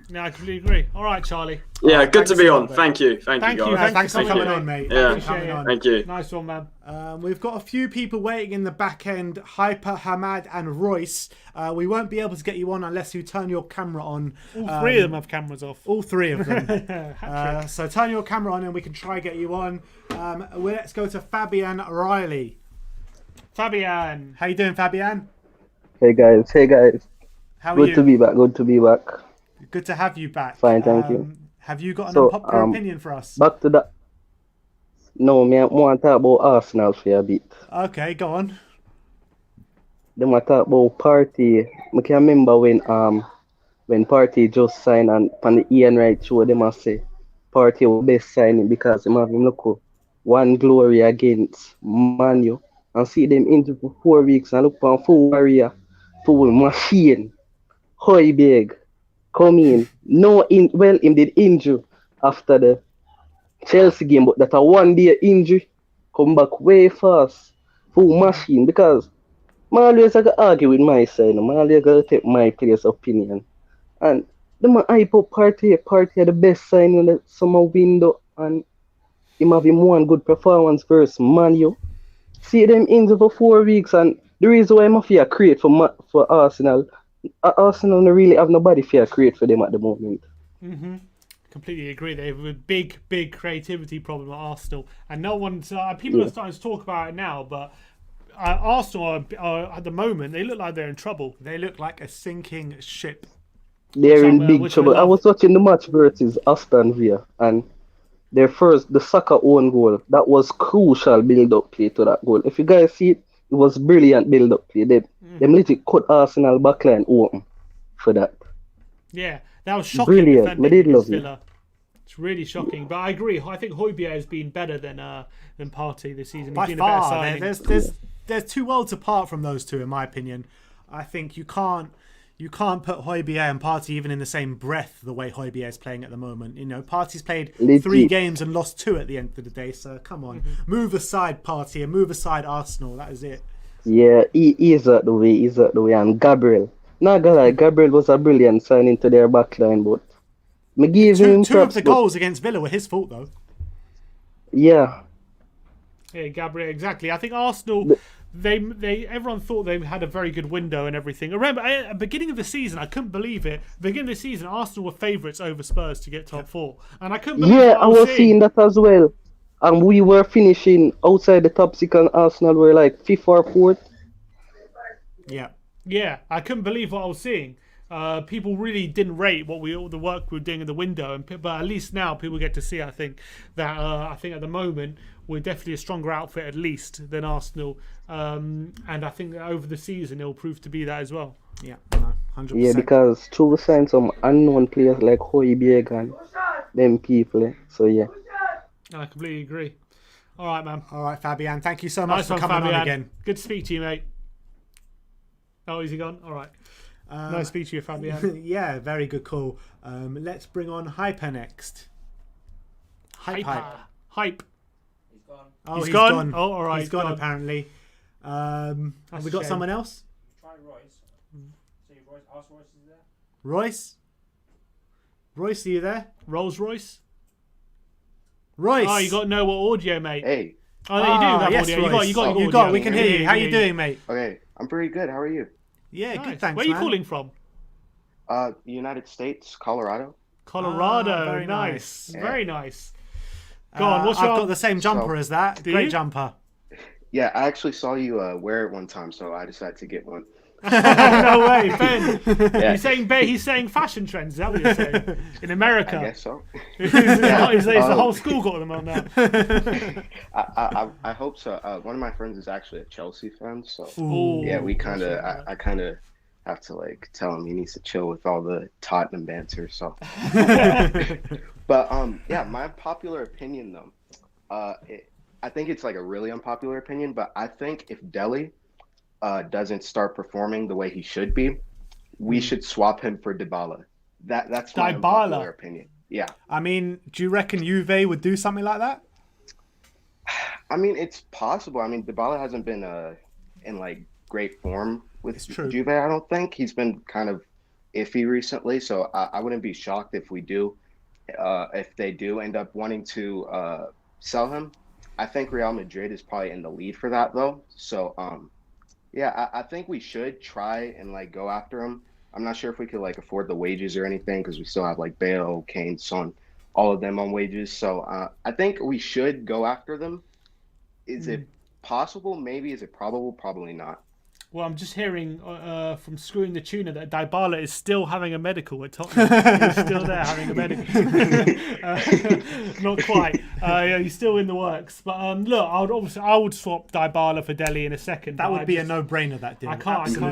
No, I completely agree. All right, Charlie. Yeah, good to be on. Thank you. Thank you, guys. Thanks for coming on, mate. Yeah. Thank you. Nice one, man. We've got a few people waiting in the back end. Hyper, Hamad, and Royce. We won't be able to get you on unless you turn your camera on. All three of them have cameras off. All three of them. So turn your camera on and we can try get you on. Let's go to Fabian Riley. Fabian, how you doing, Fabian? Hey guys. How are you? Good to be back. Good to have you back. Fine, thank you. Have you got an unpopular opinion for us? Back to that. No, I want to talk about Arsenal for a bit. Okay, go on. Then I talk about Partey. I can remember when Partey just signed and on the Ian Wright show, they must say Partey was best signing because him have him look one glory against Man U and see them injured for 4 weeks and look for full warrior, full machine, Hojbjerg come in. Him did injure after the Chelsea game, but that a 1 day injury come back way fast, full machine. Because I always gotta argue with my side, I always gotta take my player's opinion. And them hype up Partey the best signing in the summer window, and him have him one good performance versus Man U. See them injured for 4 weeks, and the reason why Mafia create for Arsenal don't really have nobody fair create for them at the moment. Completely agree. They have a big creativity problem at Arsenal, and no one's. People are starting to talk about it now, but Arsenal are at the moment. They look like they're in trouble. They look like a sinking ship. They're in big trouble. I was watching the match versus Aston Villa, and the Saka own goal, that was crucial build-up play to that goal. If you guys see it, it was brilliant build-up play. Them legit cut Arsenal backline open for that. Yeah, that was shocking. Brilliant. I did love it. It's really shocking, but I agree. I think Hojbjerg has been better than Partey this season. By far, there's two worlds apart from those two, in my opinion. I think you can't put Hojbjerg and Partey even in the same breath the way Hojbjerg is playing at the moment. Partey's played 3 games and lost 2 at the end of the day. So come on, move aside Partey and move aside Arsenal. That is it. Yeah, he is out the way. And Gabriel. Not gonna lie, Gabriel was a brilliant signing to their backline, but me give him two of the goals against Villa were his fault though. Yeah. Yeah, Gabriel, exactly. I think Arsenal. Everyone thought they had a very good window and everything. I remember at the beginning of the season, I couldn't believe it. At the beginning of the season, Arsenal were favourites over Spurs to get top 4, and I couldn't believe. Yeah, I was seeing that as well. And we were finishing outside the top 6, and Arsenal were like 5th or 4th. Yeah, I couldn't believe what I was seeing. People really didn't rate the work we were doing in the window, but at least now people get to see. I think that at the moment we're definitely a stronger outfit at least than Arsenal, and I think that over the season it'll prove to be that as well. Yeah, 100%. Yeah, because we signed some unknown players like Hojbjerg and them people. So yeah, I completely agree. All right, man. All right, Fabian. Thank you so much for coming on again. Good to speak to you, mate. Oh, is he gone? All right. Nice to speak to you, Fabian. Yeah, very good call. Let's bring on Hyper next. Hype. He's gone. Oh, he's gone. Oh, all right. He's gone apparently. Have we got someone else? Try Royce. See, ask Royce is there. Royce, are you there? Rolls Royce. Royce. Oh, you got to know what audio, mate. Hey. Oh, no, you do have yes, audio. Royce. You got audio. We can hear you. How you doing, mate? Okay, I'm pretty good. How are you? Yeah, nice. good. Thanks. Where are you calling from? United States, Colorado. Colorado, very nice. nice. Very nice. Go on, what's I've your... got the same jumper So- as that. Do Great you? jumper. Yeah, I actually saw you wear it one time, so I decided to get one. No way, Ben. Yeah. He's saying fashion trends. Is that what you're saying? In America. I guess so. Is the Um, whole school got them on now? I hope so. One of my friends is actually a Chelsea fan, so Ooh. yeah, we kind of I kind of have to like tell him he needs to chill with all the Tottenham banter. So, but yeah, my popular opinion though, I think it's like a really unpopular opinion, but I think if Delhi doesn't start performing the way he should be, we should swap him for Dybala. That's my unpopular opinion. Yeah. I mean, do you reckon Juve would do something like that? I mean, it's possible. I mean, Dybala hasn't been in like great form with Juve. I don't think he's been kind of iffy recently. So I wouldn't be shocked if we do, if they do end up wanting to sell him. I think Real Madrid is probably in the lead for that though. So yeah, I think we should try and like go after him. I'm not sure if we could like afford the wages or anything because we still have like Bale, Kane, Son, all of them on wages. So I think we should go after them. Is it possible? Maybe. Is it probable? Probably not. Well, I'm just hearing from Screwing the Tuna that Dybala is still having a medical at Tottenham. He's still there having a medical. Not quite. Yeah, he's still in the works. But look, I would swap Dybala for Delhi in a second. That would be a no-brainer. That deal. I can't see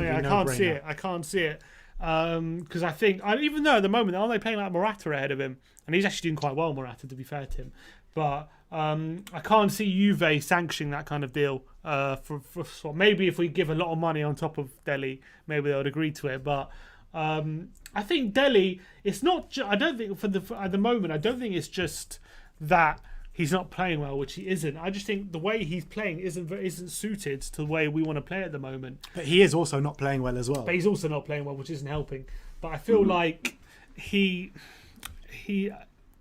it. I can't see it. Because I think, even though at the moment, aren't they playing like Morata ahead of him? And he's actually doing quite well, Morata, to be fair to him. But I can't see Juve sanctioning that kind of deal. For maybe if we give a lot of money on top of Delhi, maybe they would agree to it. But I think Delhi, it's not. I don't think at the moment. I don't think it's just that he's not playing well, which he isn't. I just think the way he's playing isn't suited to the way we want to play at the moment. But he is also not playing well as well. But he's also not playing well, which isn't helping. But I feel like the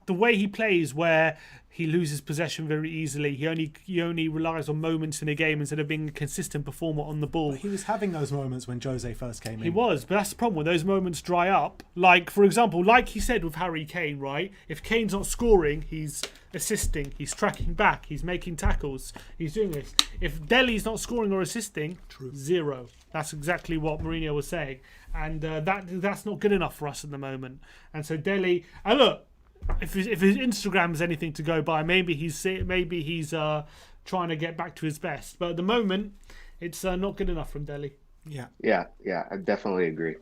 way he plays, where he loses possession very easily. He only relies on moments in a game instead of being a consistent performer on the ball. But he was having those moments when Jose first came in. He was, but that's the problem when those moments dry up. Like, for example, like he said with Harry Kane, right? If Kane's not scoring, he's assisting, he's tracking back, he's making tackles, he's doing this. If Delhi's not scoring or assisting, zero. That's exactly what Mourinho was saying. And that's not good enough for us at the moment. And so Delhi, and look, if his Instagram is anything to go by, maybe he's trying to get back to his best. But at the moment, it's not good enough from Delhi. Yeah, I definitely agree.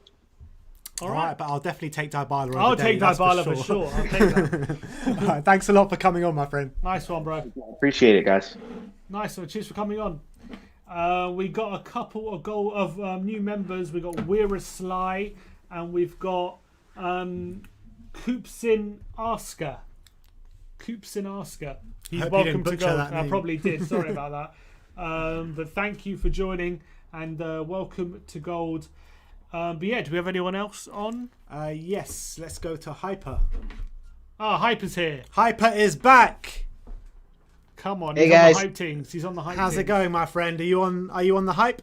All right, but I'll definitely take Dybala over I'll Delhi, take that's Dybala for sure. I'll take that. All right, thanks a lot for coming on, my friend. Nice one, bro. Appreciate it, guys. Nice one. Cheers for coming on. We got a couple of new members. We got WeAreTottenhamTV and we've got Koopsin Asker. He's welcome to go. I probably did. Sorry about that. But thank you for joining and welcome to Gold. But yeah, do we have anyone else on? Yes, let's go to Hyper. Hyper's here. Hyper is back. Come on, hey he's guys. on the hype things. He's on the hype. How's it going, my friend? Are you on the hype?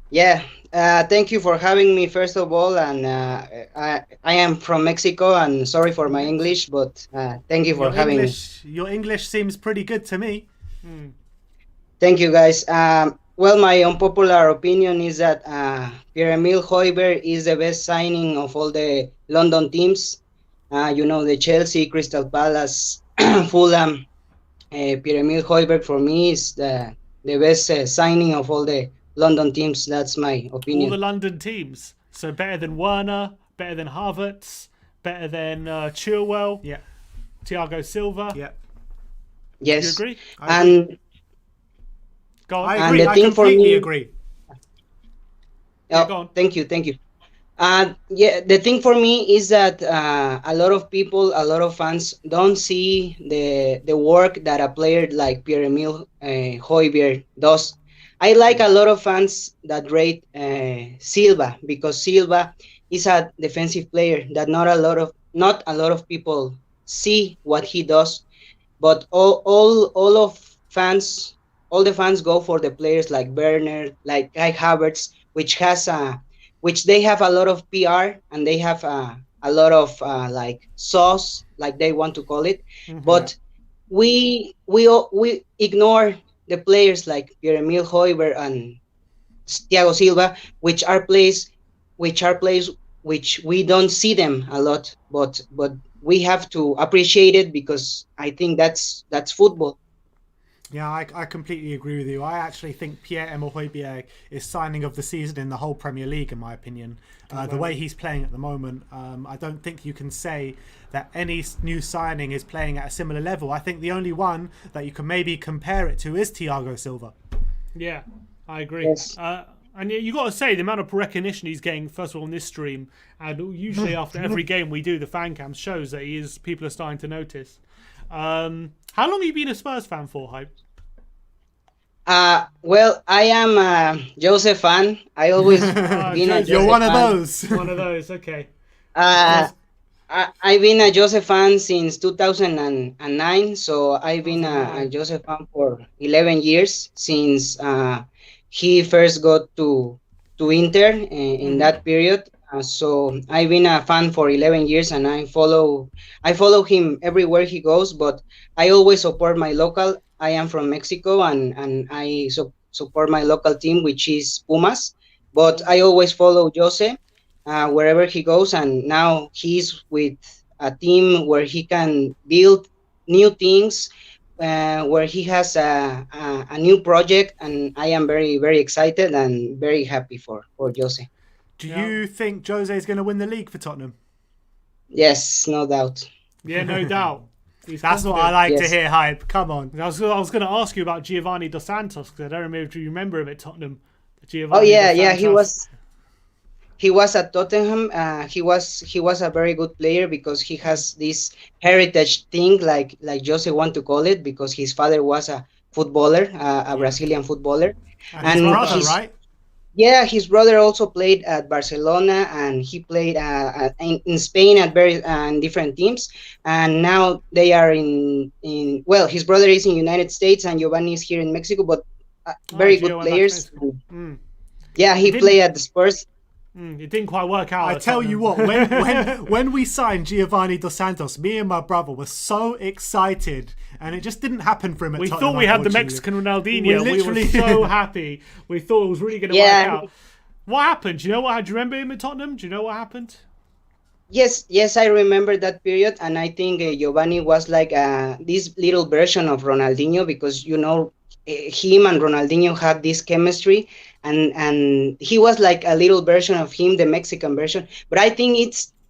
Yeah, thank you for having me first of all, and I am from Mexico, and sorry for my English, but thank you for having me. Your English seems pretty good to me. Thank you, guys. Well, my unpopular opinion is that Pierre-Emile Hojbjerg is the best signing of all the London teams. The Chelsea, Crystal Palace, Fulham. Pierre-Emile Hojbjerg for me is the best signing of all the London teams. That's my opinion. All the London teams. So better than Werner, better than Havertz, better than Chilwell. Yeah. Thiago Silva. Yeah. Yes. Do you agree? And go on. I agree. I completely agree. Oh, go on. Thank you. The thing for me is that a lot of fans don't see the work that a player like Pierre-Emile Hojbjerg does. I like a lot of fans that rate Silva because Silva is a defensive player that not a lot of people see what he does, but all the fans go for the players like Werner, like Kai Havertz, which has a which they have a lot of PR and they have a lot of like sauce, like they want to call it. But we ignore the players like Pierre Emile, Hojbjerg, and Thiago Silva, which are plays which we don't see them a lot, but we have to appreciate it because I think that's football. Yeah, I completely agree with you. I actually think Pierre-Emile Hojbjerg is signing of the season in the whole Premier League, in my opinion. The way he's playing at the moment, I don't think you can say that any new signing is playing at a similar level. I think the only one that you can maybe compare it to is Thiago Silva. Yeah, I agree. Yes. And you got to say, the amount of recognition he's getting, first of all, on this stream, and usually after every game we do, the fan cam shows that people are starting to notice. How long have you been a Spurs fan for, Hype? Well, I am a Jose fan. I always been a Jose You're one fan. of those. One of those, okay. I've been a Jose fan since 2009, so I've been a Jose fan for 11 years since he first got to Inter in that period. So I've been a fan for 11 years, and I follow him everywhere he goes. But I always support my local. I am from Mexico, and I support my local team, which is Pumas. But I always follow Jose wherever he goes, and now he's with a team where he can build new things, where he has a new project, and I am very, very excited and very happy for Jose. Do you think Jose is going to win the league for Tottenham? Yes, no doubt. Yeah, no doubt. That's what I like to hear, Hype. Come on. I was going to ask you about Giovanni Dos Santos, because I don't remember if you remember him at Tottenham. He was at Tottenham. He was a very good player because he has this heritage thing, like Jose want to call it, because his father was a footballer, a Brazilian footballer, and his brother, right? Yeah, his brother also played at Barcelona, and he played in Spain at very different teams. And now they are in. Well, his brother is in United States, and Giovanni is here in Mexico. But very good players. Yeah, he played at the Spurs. It didn't quite work out. I tell you what, when we signed Giovanni Dos Santos, me and my brother were so excited, and it just didn't happen for him at Tottenham. We thought we had the Mexican Ronaldinho. We were so happy. We thought it was really going to work out. What happened? Do you remember him at Tottenham? Do you know what happened? Yes, I remember that period, and I think Giovanni was like this little version of Ronaldinho, because him and Ronaldinho had this chemistry, and he was like a little version of him, the Mexican version. But I think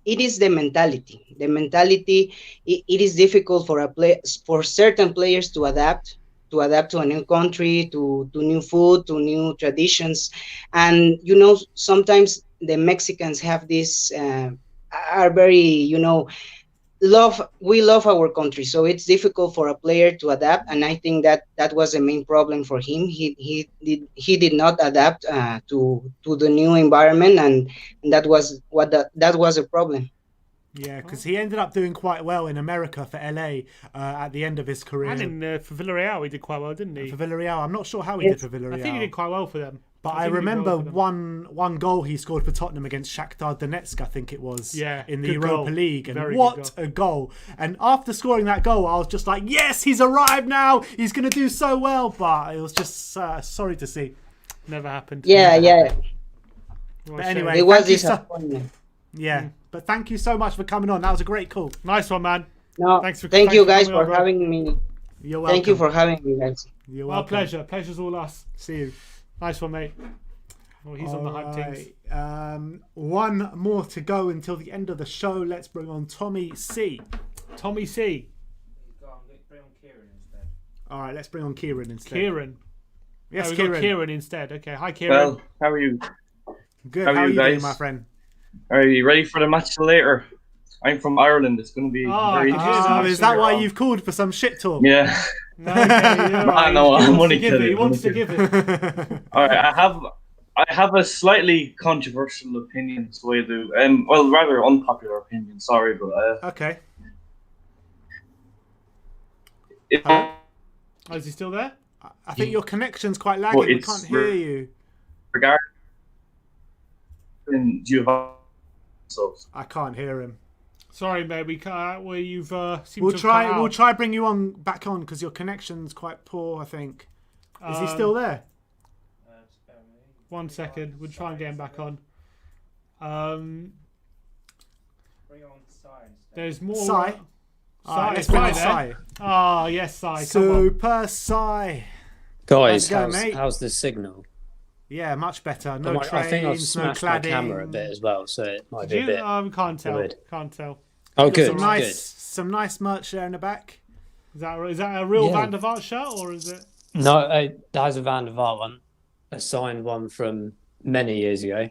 it is the mentality. The mentality. It is difficult for certain players to adapt to a new country, to new food, to new traditions, and sometimes the Mexicans have this are very we love our country, so it's difficult for a player to adapt, and I think that was the main problem for him. He did not adapt to the new environment, and that was a problem. Yeah, because he ended up doing quite well in America for LA at the end of his career. And for Villarreal, he did quite well, didn't he? For Villarreal, I'm not sure how he did for Villarreal. I think he did quite well for them. But I remember one goal he scored for Tottenham against Shakhtar Donetsk, I think it was, in the Europa League. And what a goal. And after scoring that goal, I was just like, yes, he's arrived now. He's going to do so well. But it was just sorry to see. Never happened. Yeah. But anyway, it was disappointing. Yeah, but thank you so much for coming on. That was a great call. Nice one, man. No, thank you guys for having me. You're welcome. Thank you for having me, guys. You're welcome. Our pleasure. Pleasure's all us. See you. Nice one, mate. Well, he's on the hype things. One more to go until the end of the show. Let's bring on Tommy C. Tommy C. Bring on Kieran instead. All right, let's bring on Kieran instead. Kieran. Yes, we Kieran. got Kieran instead. Okay, hi, Kieran. Well, how are you? Good. How are you doing, my friend? Are you ready for the match later? I'm from Ireland. It's going to be very interesting. Is that why you've called for some shit talk? Yeah. No, I'm only kidding. He wants to give it. All right, I have a slightly controversial opinion, so I do. Well, rather unpopular opinion. Sorry, but okay. Is he still there? I think your connection's quite laggy. We can't hear you. between Giovanni. I can't hear him. Sorry, mate. We can't. Where you've seemed We'll to have try. cut out. We'll try bring you back on because your connection's quite poor. I think. Is he still there? 1 second. We'll try and get him back on. Bring on Sai. There's more. Sai. Sai. Let's bring on Sai. Sai. Oh yes, Sai. Come on. Super Sai. Guys, How's it going, mate? how's the signal? Yeah, much better. No trains, I think I've no smashed my cladding. camera a bit as well, so it might be Did a you? bit Can't tell. weird. Can't tell. Oh, good. Some nice merch there in the back. Is that a real Yeah. Van der Vaart shirt or is it? No, that's a Van der Vaart one, a signed one from many years ago.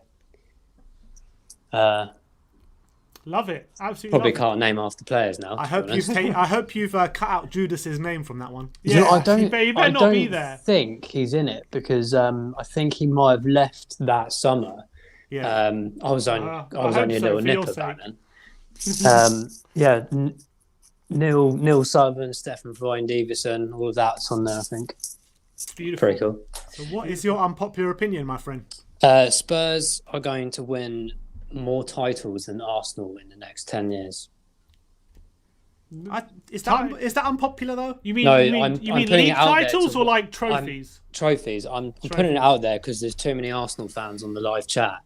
Love it. Absolutely. Probably love can't name half the players now. I hope you've cut out Judas's name from that one. You know, I don't. He better I not don't be there. think he's in it because I think he might have left that summer. Yeah. I was only I a hope little so, for your nipper back sake. then. Yeah, Neil Sullivan, Stefan Freund, Everson, all of that's on there. I think. Beautiful. Pretty cool. So what is your unpopular opinion, my friend? Spurs are going to win more titles than Arsenal in the next 10 years. Is that unpopular though? You mean No, you mean, I'm you mean putting league it out there titles to- or like trophies? Trophies. I'm putting it out there because there's too many Arsenal fans on the live chat,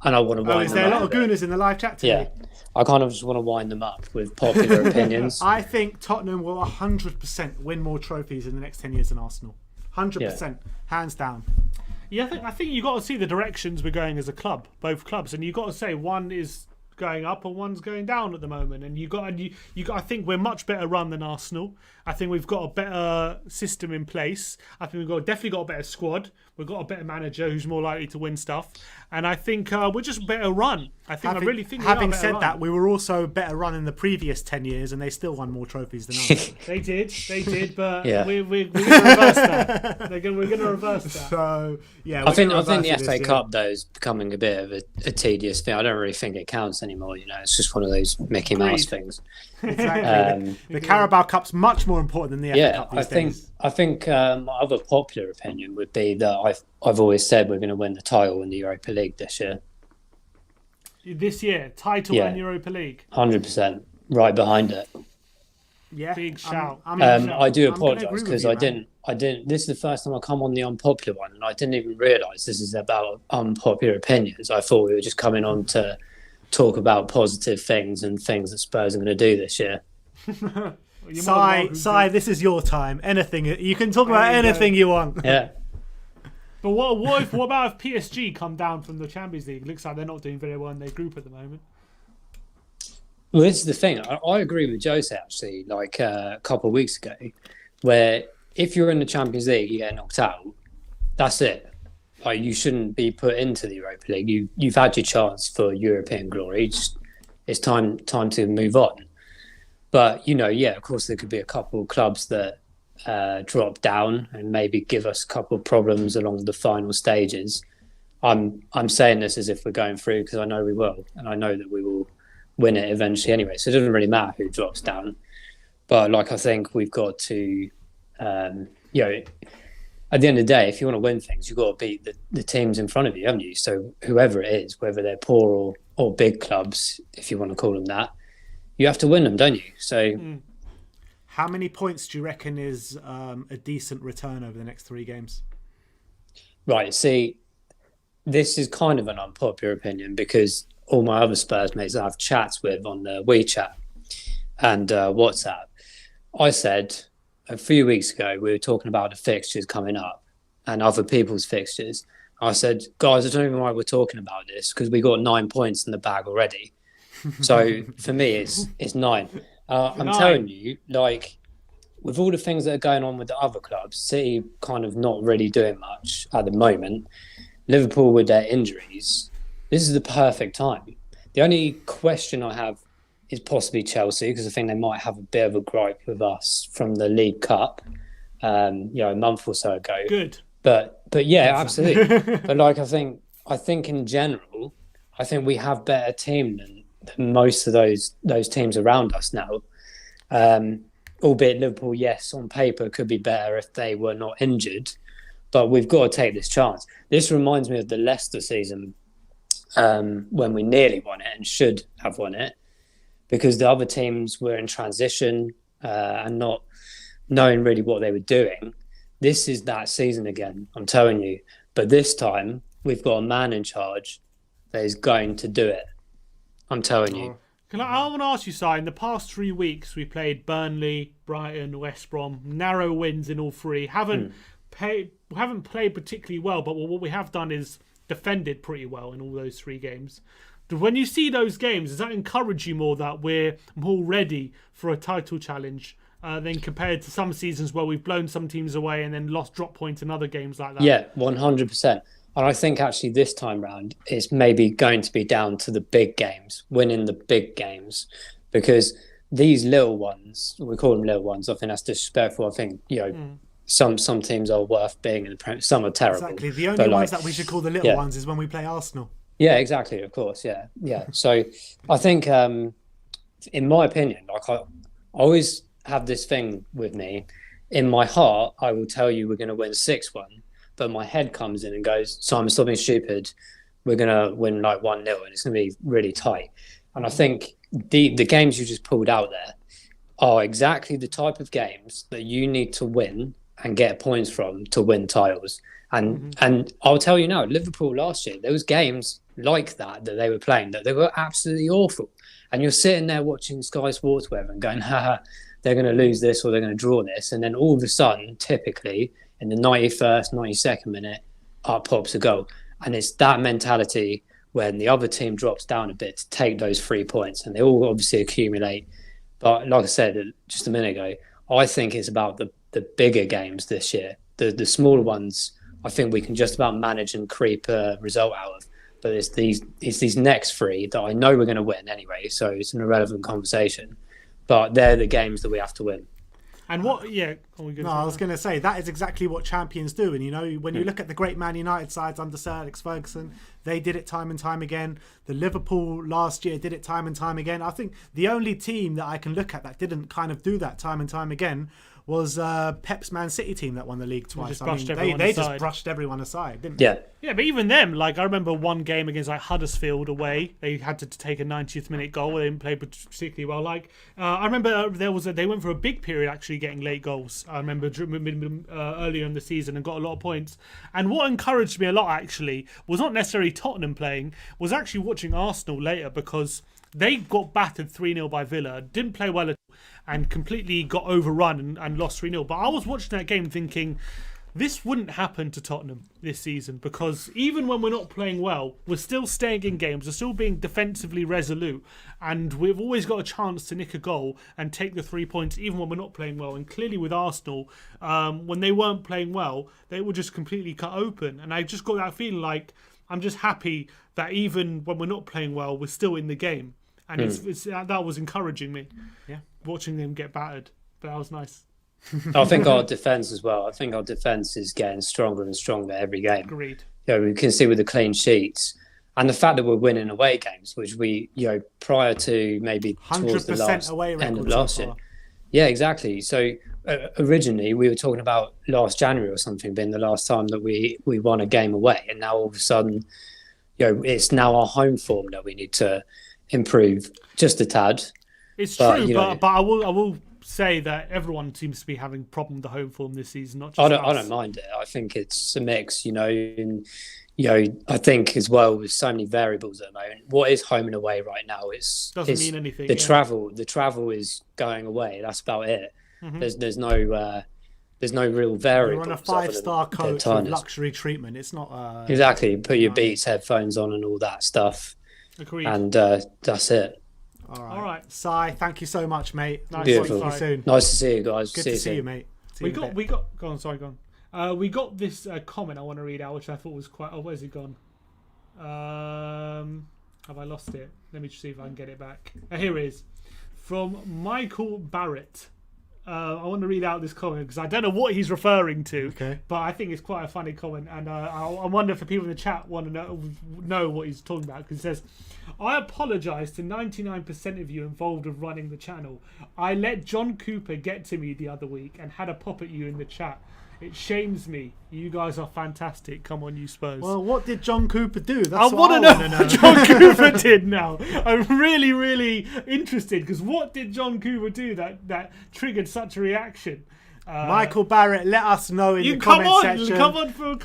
and I want to wind them up. Is there a lot of a bit. gooners in the live chat today? Yeah, I kind of just want to wind them up with popular opinions. I think Tottenham will 100% win more trophies in the next 10 years than Arsenal. 100%, hands down. Yeah, I think you got to see the directions we're going as a club, both clubs, and you got to say one is going up and one's going down at the moment. And you got. I think we're much better run than Arsenal. I think we've got a better system in place. I think definitely got a better squad. We've got a better manager who's more likely to win stuff. And I think we're just better run. I really think. Having we are better said run. that, we were also better run in the previous 10 years, and they still won more trophies than us. They did, but Yeah. we're going to reverse that. We're going to reverse that. So yeah, I think we're gonna the reverse it FA this year. Cup though is becoming a bit of a tedious thing. I don't really think it counts anymore. You know, it's just one of those Mickey Mouse Agreed. things. Exactly. The Carabao Cup's much more important than the FA Yeah, Cup these I days. think my other popular opinion would be that I've always said we're going to win the title in the Europa League this year. This year, title Yeah. and Europa League. 100%, right behind it. Yeah, Big shout. I do I'm gonna apologise agree with because you, I man. didn't. This is the first time I come on the unpopular one, and I didn't even realise this is about unpopular opinions. I thought we were just coming on to talk about positive things and things that Spurs are going to do this year. Sai, this is your time. Anything you can talk about There you go. anything you want. Yeah. But what about if PSG come down from the Champions League? Looks like they're not doing very well in their group at the moment. Well, this is the thing. I agree with Jose actually. Like a couple of weeks ago, where if you're in the Champions League, you get knocked out. That's it. Like you shouldn't be put into the Europa League. You've had your chance for European glory. It's time to move on. But of course, there could be a couple of clubs that drop down and maybe give us a couple of problems along the final stages. I'm saying this as if we're going through because I know we will, and I know that we will win it eventually anyway. So it doesn't really matter who drops down. But I think we've got to, at the end of the day, if you want to win things, you've got to beat the teams in front of you, haven't you? So whoever it is, whether they're poor or big clubs, if you want to call them that, you have to win them, don't you? So. How many points do you reckon is a decent return over the next 3 games? Right, see, this is kind of an unpopular opinion because all my other Spurs mates I have chats with on the WeChat and WhatsApp, I said a few weeks ago we were talking about the fixtures coming up and other people's fixtures. I said, guys, I don't even know why we're talking about this because we got 9 points in the bag already. So for me, it's 9. I'm telling you, with all the things that are going on with the other clubs, City kind of not really doing much at the moment, Liverpool with their injuries, this is the perfect time. The only question I have is possibly Chelsea, because I think they might have a bit of a gripe with us from the League Cup, a month or so ago. Good. But yeah, absolutely. But I think in general, I think we have better team than most of those teams around us now. Albeit Liverpool, yes, on paper could be better if they were not injured, but we've got to take this chance. This reminds me of the Leicester season when we nearly won it and should have won it, because the other teams were in transition and not knowing really what they were doing. This is that season again, I'm telling you. But this time, we've got a man in charge that is going to do it. I'm telling you. I want to ask you, Si, in the past 3 weeks, we played Burnley, Brighton, West Brom, narrow wins in all three. Haven't played particularly well, but what we have done is defended pretty well in all those 3 games. When you see those games, does that encourage you more that we're more ready for a title challenge than compared to some seasons where we've blown some teams away and then lost drop points in other games like that? Yeah, 100%. And I think actually this time round it's maybe going to be down to the big games, winning the big games, because these little ones, we call them little ones, I think that's disrespectful. I think, some teams are worth being in the Premier. Some are terrible. Exactly. The only ones that we should call the little ones is when we play Arsenal. Yeah, exactly. Of course. Yeah. So I think, in my opinion, like I always have this thing with me. In my heart, I will tell you we're going to win 6-1, but my head comes in and goes, Simon, stop being stupid. We're going to win like 1-0 and it's going to be really tight. And I think the games you just pulled out there are exactly the type of games that you need to win and get points from to win titles. And I'll tell you now, Liverpool last year, there was games like that they were playing that they were absolutely awful. And you're sitting there watching Sky Sports whatever and going, they're going to lose this or they're going to draw this. And then all of a sudden, typically, in the 91st, 92nd minute, up pops a goal. And it's that mentality when the other team drops down a bit to take those 3 points. And they all obviously accumulate. But like I said just a minute ago, I think it's about the bigger games this year. The smaller ones, I think we can just about manage and creep a result out of. But it's these next 3 that I know we're going to win anyway. So it's an irrelevant conversation. But they're the games that we have to win. And what? Yeah. I was going to say that is exactly what champions do. And when you look at the great Man United sides under Sir Alex Ferguson, they did it time and time again. The Liverpool last year did it time and time again. I think the only team that I can look at that didn't kind of do that time and time again was Pep's Man City team that won the league twice. They just brushed everyone aside, didn't they? Yeah, but even them, like I remember one game against like Huddersfield away, they had to take a 90th minute goal. They didn't play particularly well. Like I remember they went for a big period actually getting late goals. I remember earlier in the season and got a lot of points. And what encouraged me a lot actually was not necessarily Tottenham playing, was actually watching Arsenal later, because they got battered 3-0 by Villa, didn't play well at all, and completely got overrun and lost 3-0. But I was watching that game thinking, this wouldn't happen to Tottenham this season, because even when we're not playing well, we're still staying in games, we're still being defensively resolute, and we've always got a chance to nick a goal and take the 3 points even when we're not playing well. And clearly with Arsenal, when they weren't playing well, they were just completely cut open. And I just got that feeling like, I'm just happy that even when we're not playing well, we're still in the game. And that was encouraging me, watching them get battered. But that was nice. I think our defence as well. I think our defence is getting stronger and stronger every game. Agreed. We can see with the clean sheets and the fact that we're winning away games, which we, prior to maybe towards the last end of last year. Yeah, exactly. So originally we were talking about last January or something being the last time that we won a game away, and now all of a sudden, it's now our home form that we need to improve just a tad. It's true, but I will say that everyone seems to be having a problem with the home form this season. Not just I don't mind it. I think it's a mix, and I think as well with so many variables at the moment. What is home and away right now? Doesn't mean anything. The travel is going away. That's about it. Mm-hmm. There's no real variables. You're on a 5-star coach with luxury treatment. It's not exactly. Put your Beats headphones on and all that stuff. Agreed. And that's it. All right. Si, thank you so much, mate. Nice to see you soon. Nice to see you guys. Good to see you, mate. We got. Go on. Sorry, go on. We got this comment I want to read out, which I thought was quite. Oh, where's it gone? Have I lost it? Let me just see if I can get it back. Here it is, from Michael Barrett. I want to read out this comment because I don't know what he's referring to, but I think it's quite a funny comment, and I wonder if the people in the chat want to know what he's talking about, because he says, I apologise to 99% of you involved with running the channel. I let John Cooper get to me the other week and had a pop at you in the chat. It shames me. You guys are fantastic. Come on, you Spurs. Well, what did John Cooper do? I want to know what John Cooper did now. I'm really, really interested because what did John Cooper do that triggered such a reaction? Michael Barrett, let us know in the comment section. Come on to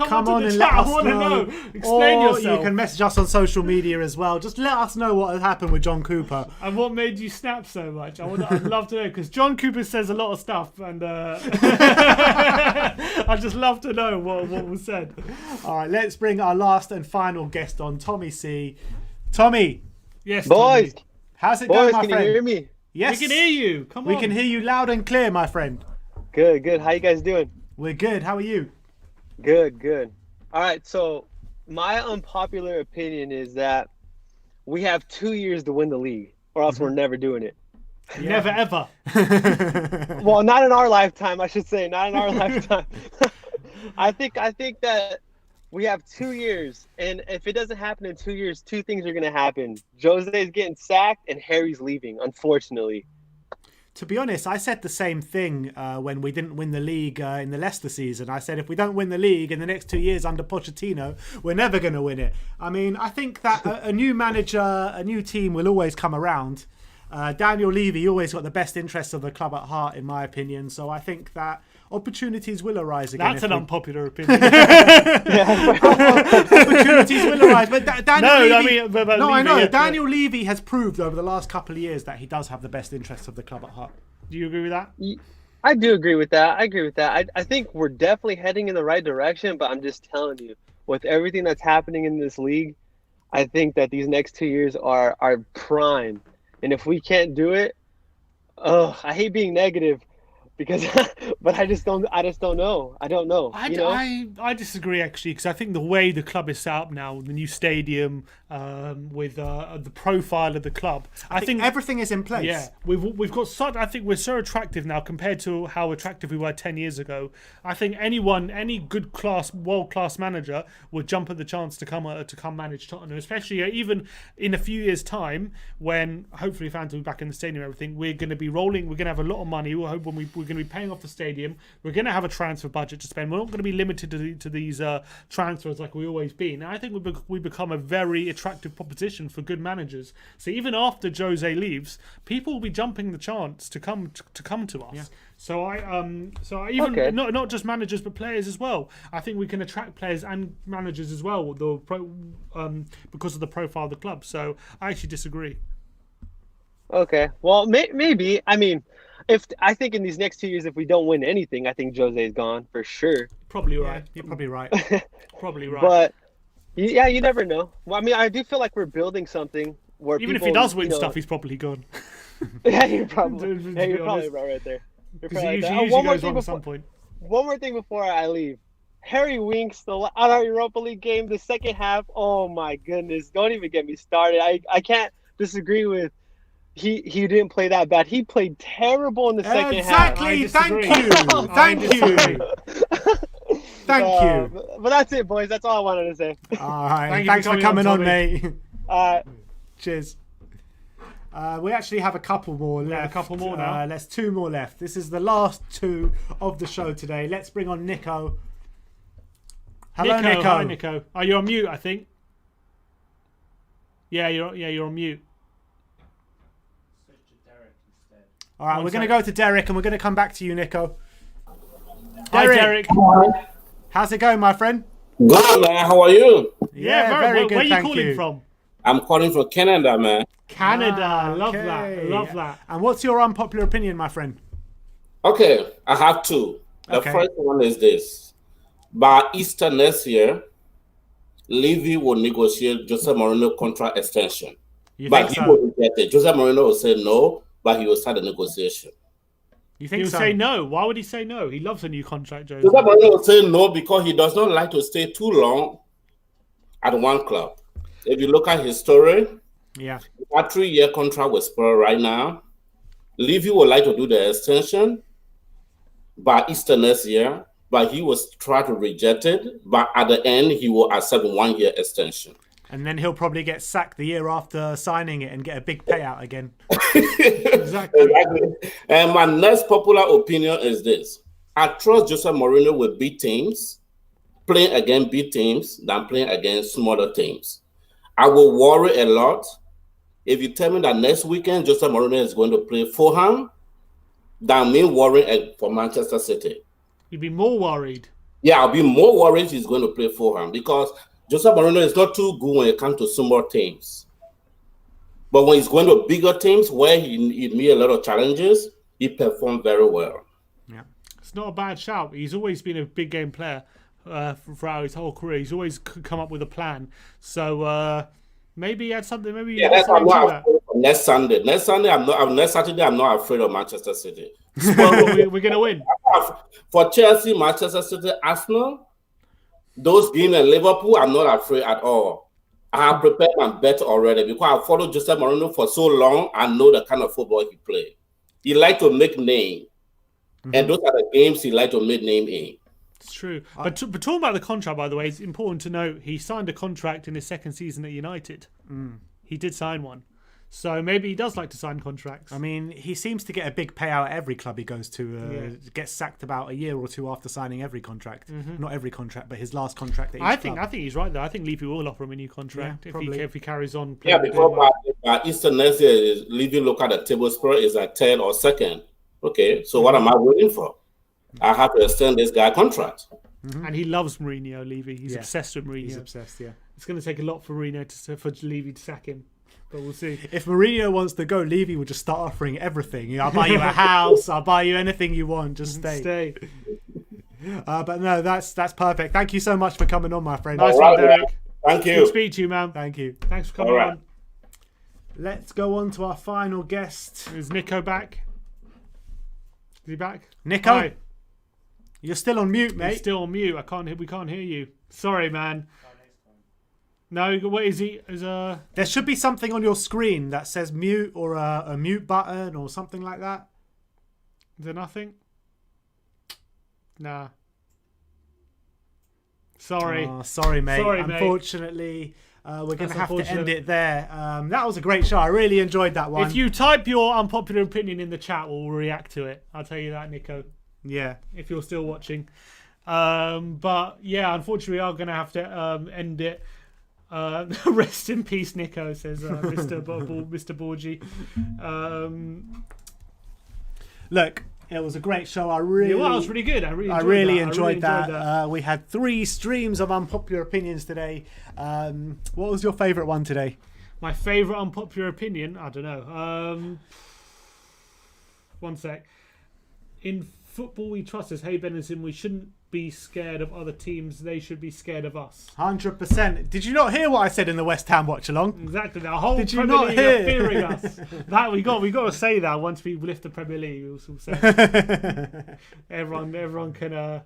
the chat. I want to know. Explain or yourself. You can message us on social media as well. Just let us know what happened with John Cooper. And what made you snap so much? I'd love to know because John Cooper says a lot of stuff, and I'd just love to know what was said. All right, let's bring our last and final guest on, Tommy C. Tommy. Yes, boys. Tommy. How's it going, my can friend? you hear me? Yes. We can hear you. Come on. We can hear you loud and clear, my friend. Good. How you guys doing? We're good. How are you? Good. All right, so my unpopular opinion is that we have 2 years to win the league, or else we're never doing it. Yeah. Never ever. Well, not in our lifetime, I should say. Not in our lifetime. I think that we have 2 years, and if it doesn't happen in 2 years, two things are going to happen. Jose's getting sacked, and Harry's leaving, unfortunately. To be honest, I said the same thing when we didn't win the league in the Leicester season. I said if we don't win the league in the next 2 years under Pochettino, we're never going to win it. I mean, I think that a new manager, a new team will always come around. Daniel Levy always got the best interests of the club at heart, in my opinion. So I think that opportunities will arise again. That's an unpopular opinion. Opportunities will arise, but Daniel Levy. I know. Yeah. Daniel Levy has proved over the last couple of years that he does have the best interests of the club at heart. Do you agree with that? I do agree with that. I think we're definitely heading in the right direction, but I'm just telling you, with everything that's happening in this league, I think that these next 2 years are prime. And if we can't do it, I hate being negative. Because, but I just don't know. I don't know. I disagree actually because I think the way the club is set up now, the new stadium, with the profile of the club, I think everything is in place. Yeah, we've got such. I think we're so attractive now compared to how attractive we were 10 years ago. I think any good world class manager would jump at the chance to come manage Tottenham, especially even in a few years' time when hopefully fans will be back in the stadium and everything. We're going to be rolling. We're going to have a lot of money. We're going to be paying off the stadium. We're going to have a transfer budget to spend. We're not going to be limited to these transfers like we've always been. And I think we become a very attractive proposition for good managers. So even after Jose leaves, people will be jumping the chance to come to us. Yeah. So not just managers but players as well. I think we can attract players and managers as well. Because of the profile of the club. So I actually disagree. Okay. Well, maybe. I mean, I think in these next 2 years, if we don't win anything, I think Jose's gone for sure. Probably right. You're probably right. Probably right. But yeah, you never know. Well, I mean, I do feel like we're building something where even if he does win stuff, he's probably gone. Yeah, you're probably right there. Because he usually goes on at some point. One more thing before I leave. Harry Winks, on our Europa League game, the second half. Oh my goodness! Don't even get me started. I can't disagree with. He didn't play that bad. He played terrible in the second half. Exactly. Thank you. Thank you. But that's it, boys. That's all I wanted to say. All right. Thanks for coming on, mate. Cheers. We actually have a couple more left. Yeah, a couple more now. There's 2 more left. This is the last 2 of the show today. Let's bring on Nico. Hello, Nico. Hi, Nico. Oh, you're on mute, I think. Yeah, you're on mute. All right, we're going to go to Derek and we're going to come back to you, Nico. Hi, Derek. How's it going, my friend? Good, man. How are you? Yeah, very good. Where are you thank calling from? I'm calling from Canada, man. Canada. Love that. Love that. And what's your unpopular opinion, my friend? Okay, I have 2. The first one is this. By Easter next year, Levy will negotiate Jose Mourinho contract extension. But he will reject it. Jose Mourinho will say no, but he will start the negotiation. You think He'll say no. Why would he say no? He loves a new contract, Jose. Jose Mourinho will say no because he does not like to stay too long at one club. If you look at his story, yeah, a 3-year contract with Spurs right now. Levy would like to do the extension by Easter next year, but he will try to reject it. But at the end, he will accept 1-year extension. And then he'll probably get sacked the year after signing it and get a big payout again. Exactly. And my next popular opinion is this. I trust Jose Mourinho will beat teams, playing against big teams than playing against smaller teams. I will worry a lot if you tell me that next weekend Jose Mourinho is going to play Fulham than me worrying for Manchester City. You'd be more worried. Yeah, I'll be more worried he's going to play Fulham because Jose Mourinho is not too good when it comes to small teams. But when he's going to bigger teams where he meet a lot of challenges, he performed very well. Yeah, it's not a bad shout. He's always been a big game player throughout his whole career. He's always come up with a plan. So maybe he had something. Maybe that's what next Sunday. Next Saturday, I'm not afraid of Manchester City. We're going to win. For Chelsea, Manchester City, Arsenal, those games and Liverpool, I'm not afraid at all. I have prepared my bet already because I followed Jose Mourinho for so long. I know the kind of football he plays. He likes to make name. And those are the games he likes to make name in. It's true. But talking about the contract, by the way, it's important to note he signed a contract in his second season at United. He did sign one. So maybe he does like to sign contracts. I mean, he seems to get a big payout at every club he goes to. Gets sacked about a year or two after signing every contract. Not every contract, but his last contract at each club. I think he's right there. I think Levy will offer him a new contract if he carries on. Yeah, because by Easter next year, Levy look at the table spread is at 10 or 2nd. Okay, so what am I waiting for? I have to extend this guy contract. And he loves Mourinho, Levy. He's obsessed with Mourinho. He's obsessed, yeah. It's going to take a lot for Mourinho for Levy to sack him. But we'll see. If Mourinho wants to go, Levy will just start offering everything. I'll buy you a house. I'll buy you anything you want. Just stay. But no, that's perfect. Thank you so much for coming on, my friend. Nice one, Derek. Thank you. Good to speak to you, man. Thank you. Thanks for coming on. Let's go on to our final guest. Is Nico back? Is he back? Nico? Hi. You're still on mute, mate. You're still on mute. We can't hear you. Sorry, man. No, what is he? There should be something on your screen that says mute or a mute button or something like that. Is there nothing? Nah. Sorry. Oh, sorry, mate. Sorry, mate. Unfortunately, we're going to have to end it there. That was a great show. I really enjoyed that one. If you type your unpopular opinion in the chat, we'll react to it. I'll tell you that, Nico. Yeah. If you're still watching. But yeah, unfortunately, we are going to have to end it. Rest in peace, Nico, says Mr. Borgi. Look, it was a great show. It was really good. I really enjoyed that. We had 3 streams of unpopular opinions today. What was your favourite one today? My favourite unpopular opinion? I don't know. One sec. In football we trust as Hey Benison, we shouldn't be scared of other teams, they should be scared of us. 100%. Did you not hear what I said in the West Ham watch along? Exactly. The whole Did you Premier not League hear? are fearing us. That we got to say that once we lift the Premier League. We'll say everyone can.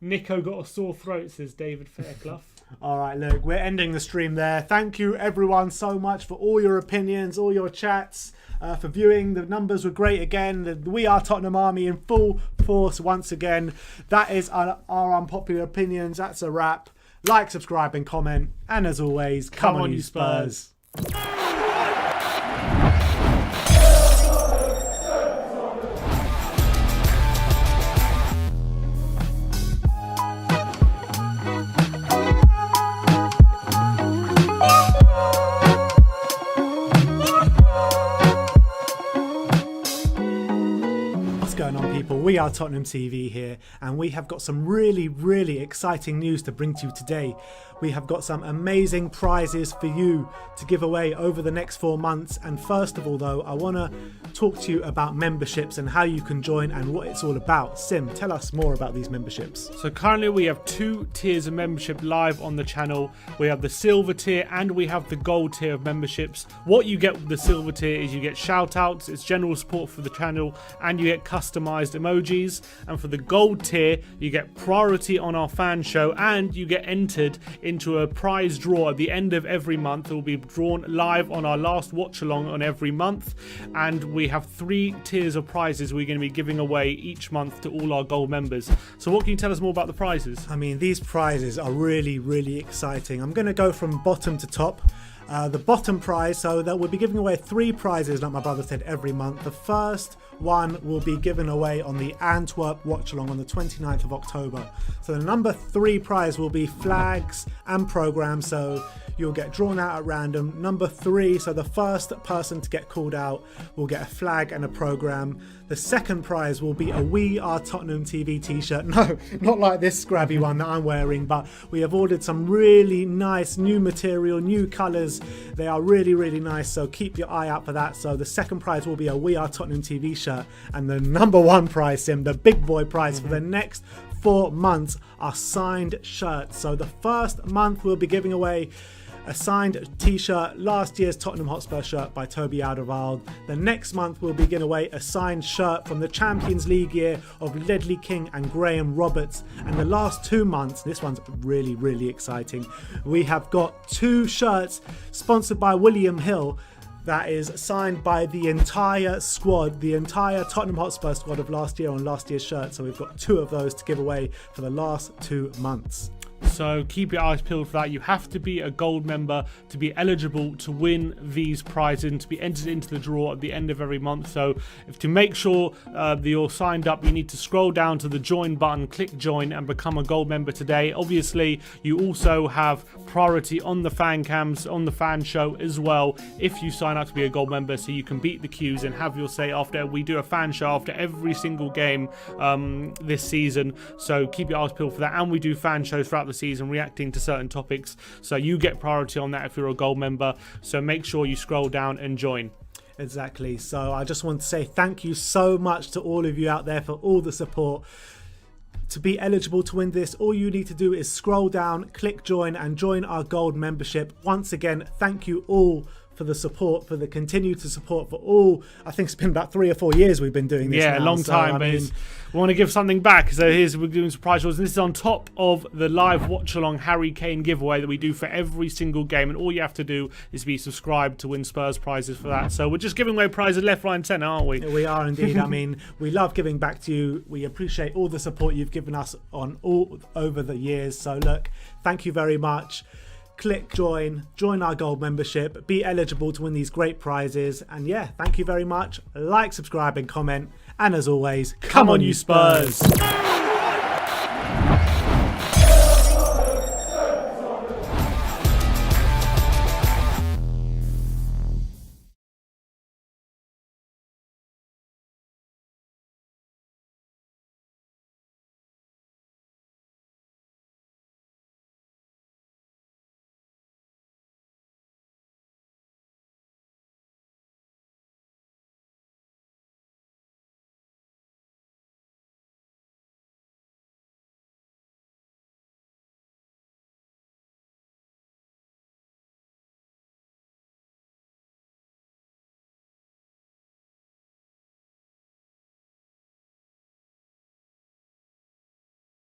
Nico got a sore throat, says David Fairclough. All right, look, we're ending the stream there. Thank you everyone so much for all your opinions, all your chats. For viewing. The numbers were great again. The We Are Tottenham Army in full force once again. That is our unpopular opinions. That's a wrap. Like, subscribe and comment. And as always, come on you Spurs. We are Tottenham TV here, and we have got some really, really exciting news to bring to you today. We have got some amazing prizes for you to give away over the next 4 months. And first of all, though, I want to talk to you about memberships and how you can join and what it's all about. Sim, tell us more about these memberships. So currently we have 2 tiers of membership live on the channel. We have the silver tier and we have the gold tier of memberships. What you get with the silver tier is you get shout outs, it's general support for the channel, and you get customized emojis. And for the gold tier, you get priority on our fan show, and you get entered into a prize draw at the end of every month. It will be drawn live on our last watch along on every month, and we have 3 tiers of prizes we're going to be giving away each month to all our gold members. So what can you tell us more about the prizes? I mean, these prizes are really, really exciting. I'm going to go from bottom to top. the bottom prize, so that we'll be giving away 3 prizes like my brother said every month. The first one will be given away on the Antwerp watch along on the 29th of October. So the number 3 prize will be flags and programs, so you'll get drawn out at random. Number 3, so the first person to get called out will get a flag and a program. The second prize will be a We Are Tottenham TV t-shirt. No, not like this scrabby one that I'm wearing, but we have ordered some really nice new material, new colours. They are really, really nice, so keep your eye out for that. So the second prize will be a We Are Tottenham TV shirt, and the number 1 prize, Sim, the big boy prize for the next 4 months are signed shirts. So the first month we'll be giving away a signed t-shirt, last year's Tottenham Hotspur shirt by Toby Alderweireld. The next month we'll be giving away a signed shirt from the Champions League year of Ledley King and Graham Roberts. And the last 2 months, this one's really, really exciting, we have got 2 shirts sponsored by William Hill that is signed by the entire squad, the entire Tottenham Hotspur squad of last year on last year's shirt. So we've got 2 of those to give away for the last 2 months. So keep your eyes peeled for that. You have to be a gold member to be eligible to win these prizes and to be entered into the draw at the end of every month. So to make sure that you're signed up, you need to scroll down to the join button, click join and become a gold member today. Obviously, you also have priority on the fan cams, on the fan show as well, if you sign up to be a gold member, so you can beat the queues and have your say after. We do a fan show after every single game this season. So keep your eyes peeled for that. And we do fan shows throughout the season reacting to certain topics, so you get priority on that if you're a gold member. So make sure you scroll down and join. Exactly. So I just want to say thank you so much to all of you out there for all the support. To be eligible to win this, all you need to do is scroll down, click join and join our gold membership. Once again, thank you all for the support, for the continued support for all. I think it's been about 3 or 4 years we've been doing this. Yeah, now. a long time. But we want to give something back. So we're doing surprise draws. This is on top of the live watch along Harry Kane giveaway that we do for every single game. And all you have to do is be subscribed to win Spurs prizes for that. So we're just giving away prizes left, right and centre, aren't we? We are indeed. I mean, we love giving back to you. We appreciate all the support you've given us on all over the years. So look, thank you very much. Click join our gold membership, be eligible to win these great prizes, and yeah, thank you very much. Like, subscribe and comment, and as always, come on you Spurs!